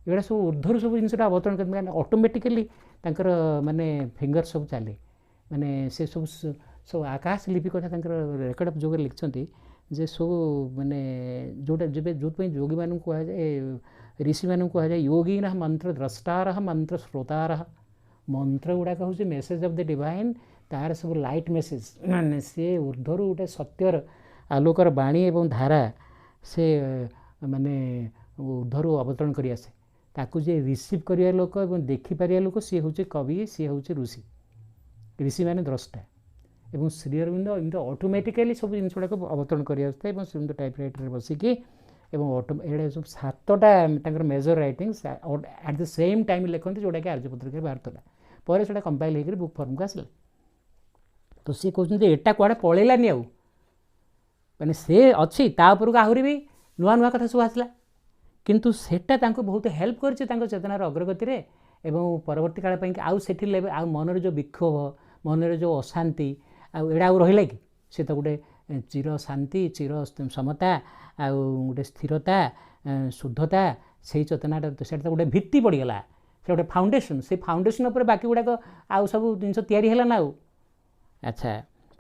ଏଗୁଡ଼ା ସବୁ ଉର୍ଦ୍ଧ୍ୱରୁ ସବୁ ଜିନିଷଟା ଅବତରଣ କରନ୍ତି, କାରଣ ଅଟୋମେଟିକାଲି ତାଙ୍କର ମାନେ ଫିଙ୍ଗର ସବୁ ଚାଲେ, ମାନେ ସେ ସବୁ ଆକାଶ ଲିପି କଥା ତାଙ୍କର ରେକର୍ଡ଼ ଅଫ୍ ଯୋଗରେ ଲେଖିଛନ୍ତି ଯେ ସବୁ ମାନେ ଯେଉଁଥିପାଇଁ ଯୋଗୀମାନଙ୍କୁ କୁହାଯାଏ, ଋଷିମାନଙ୍କୁ କୁହାଯାଏ ୟୋଗୀନ ମନ୍ତ୍ର ଦ୍ରଷ୍ଟାର ମନ୍ତ୍ର ଶ୍ରୋତାର। ମନ୍ତ୍ର ଗୁଡ଼ାକ ହେଉଛି ମେସେଜ୍ ଅଫ୍ ଦ ଡିଭାଇନ୍, ତାର ସବୁ ଲାଇଟ୍ ମେସେଜ୍, ମାନେ ସେ ଉର୍ଦ୍ଧ୍ୱରୁ ଗୋଟେ ସତ୍ୟର ଆଲୋକର ବାଣୀ ଏବଂ ଧାରା ସେ ମାନେ ଉର୍ଦ୍ଧ୍ୱରୁ ଅବତରଣ କରି ଆସେ। ତାକୁ ଯିଏ ରିସିଭ୍ କରିବା ଲୋକ ଏବଂ ଦେଖିପାରିବା ଲୋକ ସିଏ ହେଉଛି କବି, ସିଏ ହେଉଛି ଋଷି। ଋଷି ମାନେ ଦ୍ରଷ୍ଟା। ଏବଂ ଶ୍ରୀଅରବିନ୍ଦ ଏମିତି ଅଟୋମେଟିକାଲି ସବୁ ଜିନିଷ ଗୁଡ଼ାକ ଅବତରଣ କରି ଆସୁଥାଏ ଏବଂ ଶ୍ରୀଅରବିନ୍ଦ ଟାଇପରାଇଟରରେ ବସିକି ଏବଂ ଏଇଟା ସବୁ 7ଟା ତାଙ୍କର major writings at the same time ଲେଖନ୍ତି, ଯେଉଁଟାକି ଆର୍ଯ୍ୟ ପତ୍ରିକାରେ ବାହାରୁଥିଲା। ପରେ ସେଇଟା କମ୍ପାଇଲ୍ ହେଇକରି ବୁକ୍ ଫର୍ମକୁ ଆସିଲା। ତ ସିଏ କହୁଛନ୍ତି ଏଟା କୁଆଡ଼େ ପଳେଇଲାନି ଆଉ, ମାନେ ସେ ଅଛି, ତା ଉପରକୁ ଆହୁରି ବି ନୂଆ ନୂଆ କଥା ସବୁ ଆସିଲା। କିନ୍ତୁ ସେଟା ତାଙ୍କୁ ବହୁତ ହେଲ୍ପ କରିଛି ତାଙ୍କ ଚେତନାର ଅଗ୍ରଗତିରେ ଏବଂ ପରବର୍ତ୍ତୀ କାଳ ପାଇଁ। ଆଉ ସେଠି ଆଉ ମନରେ ଯେଉଁ ବିକ୍ଷୋଭ, ମନରେ ଯେଉଁ ଅଶାନ୍ତି, ଆଉ ଏଇଟା ଆଉ ରହିଲା କି? ସେ ତ ଗୋଟେ ଚିର ଶାନ୍ତି, ଚିର ସମତା, ଆଉ ଗୋଟେ ସ୍ଥିରତା, ଶୁଦ୍ଧତା, ସେଇ ଚେତନାଟା ସେଇଟା ତ ଗୋଟେ ଭିତ୍ତି ପଡ଼ିଗଲା, ସେ ଗୋଟେ ଫାଉଣ୍ଡେସନ୍। ସେଇ ଫାଉଣ୍ଡେସନ୍ ଉପରେ ବାକି ଗୁଡ଼ାକ ଆଉ ସବୁ ଜିନିଷ ତିଆରି ହେଲା ନା ଆଉ। ଆଚ୍ଛା,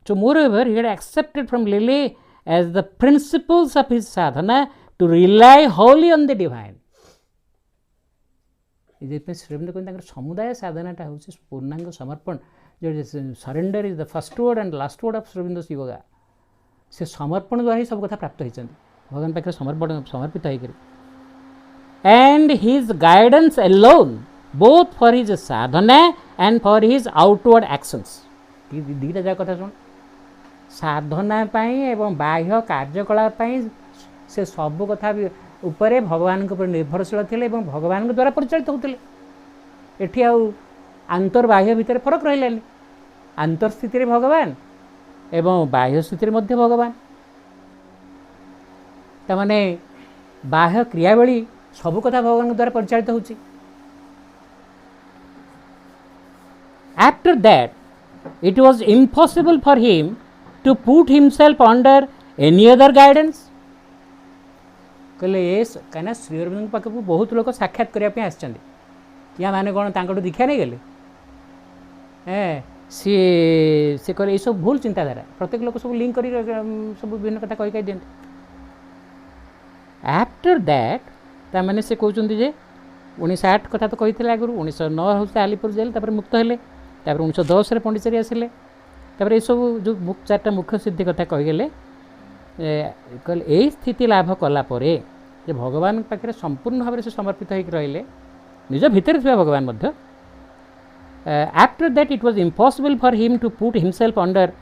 so moreover he had accepted from Lilly as the principles of his sadhana to rely wholly on the divine. ଏଥିପାଇଁ ଶ୍ରୀଅରବିନ୍ଦ କହିଲେ ତାଙ୍କର ସମୁଦାୟ ସାଧନାଟା ହେଉଛି ପୂର୍ଣ୍ଣାଙ୍ଗ ସମର୍ପଣ। ଯେଉଁ surrender is the first ward and last ward of ଶ୍ରୀଅରବିନ୍ଦସ୍ yoga. ସେ ସମର୍ପଣ ଦ୍ୱାରା ହିଁ ସବୁ କଥା ପ୍ରାପ୍ତ ହୋଇଛନ୍ତି, ଭଗବାନ ପାଖରେ ସମର୍ପିତ ହୋଇକରି। and his guidance alone both for his sadhana and for his outward actions. ଦୁଇଟା ଯାକ କଥା ଶୁଣ, ସାଧନା ପାଇଁ ଏବଂ ବାହ୍ୟ କାର୍ଯ୍ୟକଳାପ ପାଇଁ ସେ ସବୁ କଥା ଉପରେ ଭଗବାନଙ୍କ ଉପରେ ନିର୍ଭରଶୀଳ ଥିଲେ ଏବଂ ଭଗବାନଙ୍କ ଦ୍ୱାରା ପରିଚାଳିତ ହେଉଥିଲେ। ଏଠି ଆଉ ଆନ୍ତର୍ବାହ୍ୟ ଭିତରେ ଫରକ ରହିଲାନି, ଆନ୍ତର୍ସ୍ଥିତିରେ ଭଗବାନ ଏବଂ ବାହ୍ୟ ସ୍ଥିତିରେ ମଧ୍ୟ ଭଗବାନ। ତାମାନେ ବାହ୍ୟ କ୍ରିୟାବଳୀ ସବୁ କଥା ଭଗବାନଙ୍କ ଦ୍ୱାରା ପରିଚାଳିତ ହେଉଛି। After that it was impossible for him to put himself under any other guidance. କହିଲେ କାହିଁକିନା ଶ୍ରୀଅରବିନ୍ଦଙ୍କ ପାଖକୁ ବହୁତ ଲୋକ ସାକ୍ଷାତ କରିବା ପାଇଁ ଆସିଛନ୍ତି। ତ या माने कौन तांकटू दीक्षा नहीं गले सी से कह ये सब भूल चिंताधारा प्रत्येक लोक सब लिंक कर सब विभिन्न कथा कही दिखते आफ्टर दैट ताने से कहते जे 1908 कथा तो कही आगुरी 1909 हूँ आलीपुर जेल तापर मुक्त हेले 1910 रे पंडिचेरी आसिले तापर ये सब जो 4टा मुख्य सिद्धि कथा कहीगले कहले यही स्थिति लाभ कलापर जे भगवान पाखे संपूर्ण भाव से समर्पित होकर रहिले निज भितर थिबा भगवान मध्य after that it was impossible for him to put himself under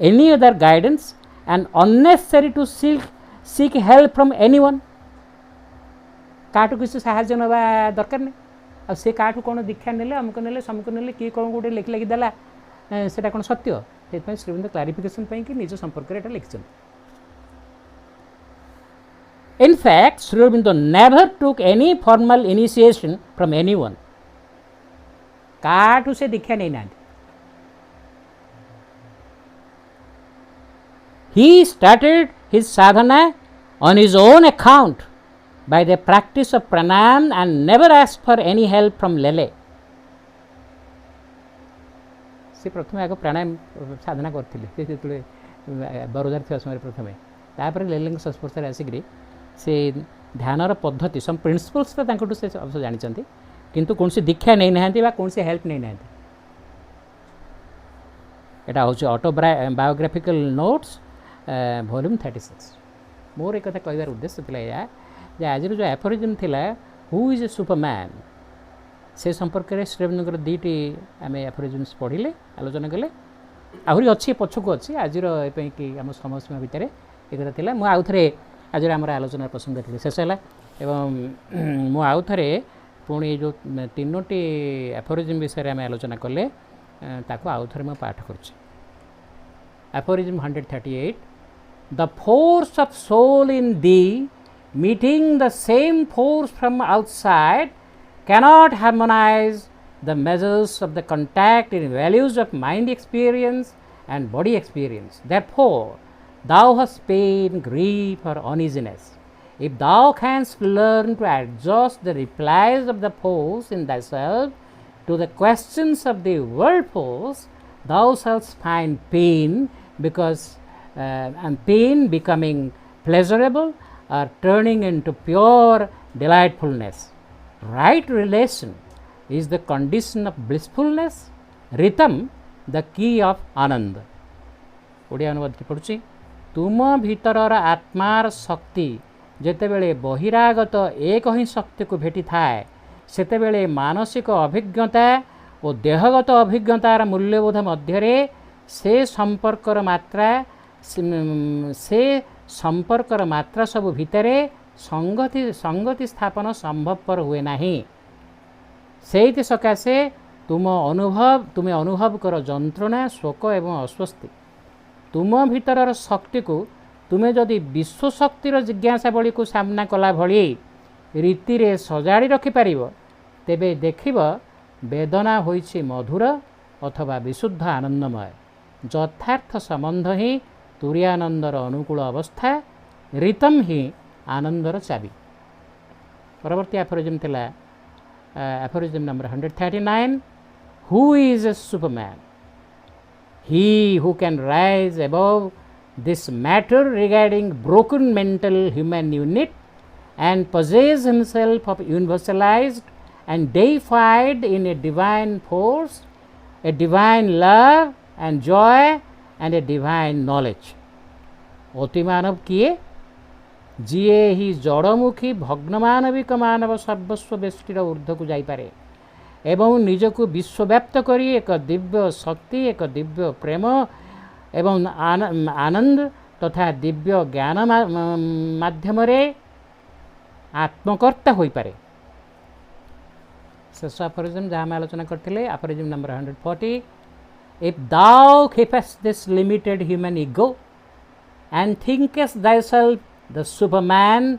any other guidance and unnecessary to seek help from anyone काटू किसी साहाଯ୍य नवा दरकार नहीं आ से काटू कौन दीक्षा नेले अमुक नेले समुक नेले किए कौन गोटे लिखि लिखि देला सेटा कौन सत्य से श्रीबिंद क्लारिफिकेशन कि निज संपर्क में लिखिं In fact, Sri Aurobindo never took any formal initiation from anyone. काटू से दीक्षा नहीं ना He started his sadhana on his own account by the practice of pranayam and never asked for any help from Lele. से प्रथम आग प्राणायाम साधना करते बरोदार थी समय प्रथम तापर लेले संस्पर्श आसिक से ध्यानर पद्धति सम प्रिंसिपल्स से अवश्य जानते किंतु कौन सी दीक्षा नहीं ना कौन सी हेल्प नहीं ना यहाँ हूँ ऑटोबायोग्राफिकल नोट्स वॉल्यूम 36 मोर एक कहबार उद्देश्य था जे आज जो एफोरिज्म थिला हु इज ए सुपरमैन से संपर्क में श्रीअरविंदर दुईटी आम एफोरिज्म्स पढ़िले आलोचना कले आहरी अच्छी पछक अच्छी आज कि आम समय सीमा भितर एक था मुझे आउ थे आज आम आलोचना प्रसंग थी शेष है मु आउ थे पुणी जो 3टी एफोरिज्म विषय आम आलोचना कले ताको आउ थे मुझे पाठ कर aphorism 138 the force of soul in the meeting the same force from outside cannot harmonize the measures of the contact in values of mind experience and body experience. Therefore, thou hast pain, grief or uneasiness. If thou canst learn to adjust the replies of the force in thyself to the questions of the world force, thou shalt find pain because and pain becoming pleasurable or turning into pure delightfulness. Right relation is the condition of blissfulness, rhythm the key of आनंद. ओडिया अनुवाद पढ़ुची तुम भीतर आत्मार शक्ति जेतेबेले बहिरागत एक ही शक्ति को भेटी थाए सेतेबेले मानसिक अभिज्ञता और देहगत अभिज्ञतार मूल्यबोध मध्यरे से संपर्कर मात्रा सब भितरे संगति स्थापन संभवपर हुए नहीं से सकाशे तुम्हें अनुभव कर जंत्रणा शोक एवं अस्वस्थि तुम भीतर शक्ति को तुम्हें जदि विश्व शक्तिर जिज्ञासावली को सामना कला भली रीति रे सजाड़ी रखिपर तेबे देखिब वेदना होइछि मधुर अथवा विशुद्ध आनंदमय यथार्थ संबंध ही तुरीयानंदर अनुकूल अवस्था रितम ही आनंदर चाबी. परवर्ती एफोरिज्म थिला aphorism number 139 who is a Superman he who can rise above this matter regarding broken mental human unit and possess himself of universalized and deified in a divine force, a divine love and joy and a divine knowledge. अति मानव किए जीए ही जड़मुखी भग्नमानविक मानव सर्वस्व बेष्टीर ऊर्ध्व को जाइपारे एवं निजको विश्वव्याप्त करी एक दिव्य शक्ति एक दिव्य प्रेम एवं आनंद तथा दिव्य ज्ञान माध्यम आत्मकर्ता हो पारे. शेष एफोरिज्म जहाँ आम आलोचना करते aphorism number 140 if thou keepest this limited human ego and thinkest thyself the superman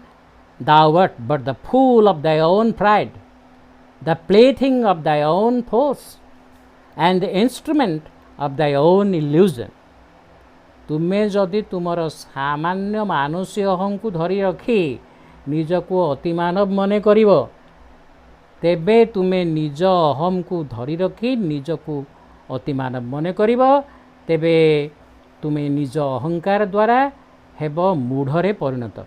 thou art but the fool of thy own pride, the plaything of thy own force and the instrument of thy own illusion. तुम्हें जदि तुमर सामान्य मानुष्य अहं को धरी रखी निजको अति मानव मने करिवो तेबे तुमे निज अहम को धरी रखी निज को अति मानव मन करिब तेबे तुमे निज अहंकार द्वारा हेब मूढ़रे परिणत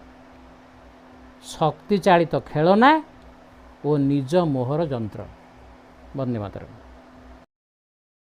शक्ति चालित खेलना और निज मोहर जंत्र। वंदे मातरम।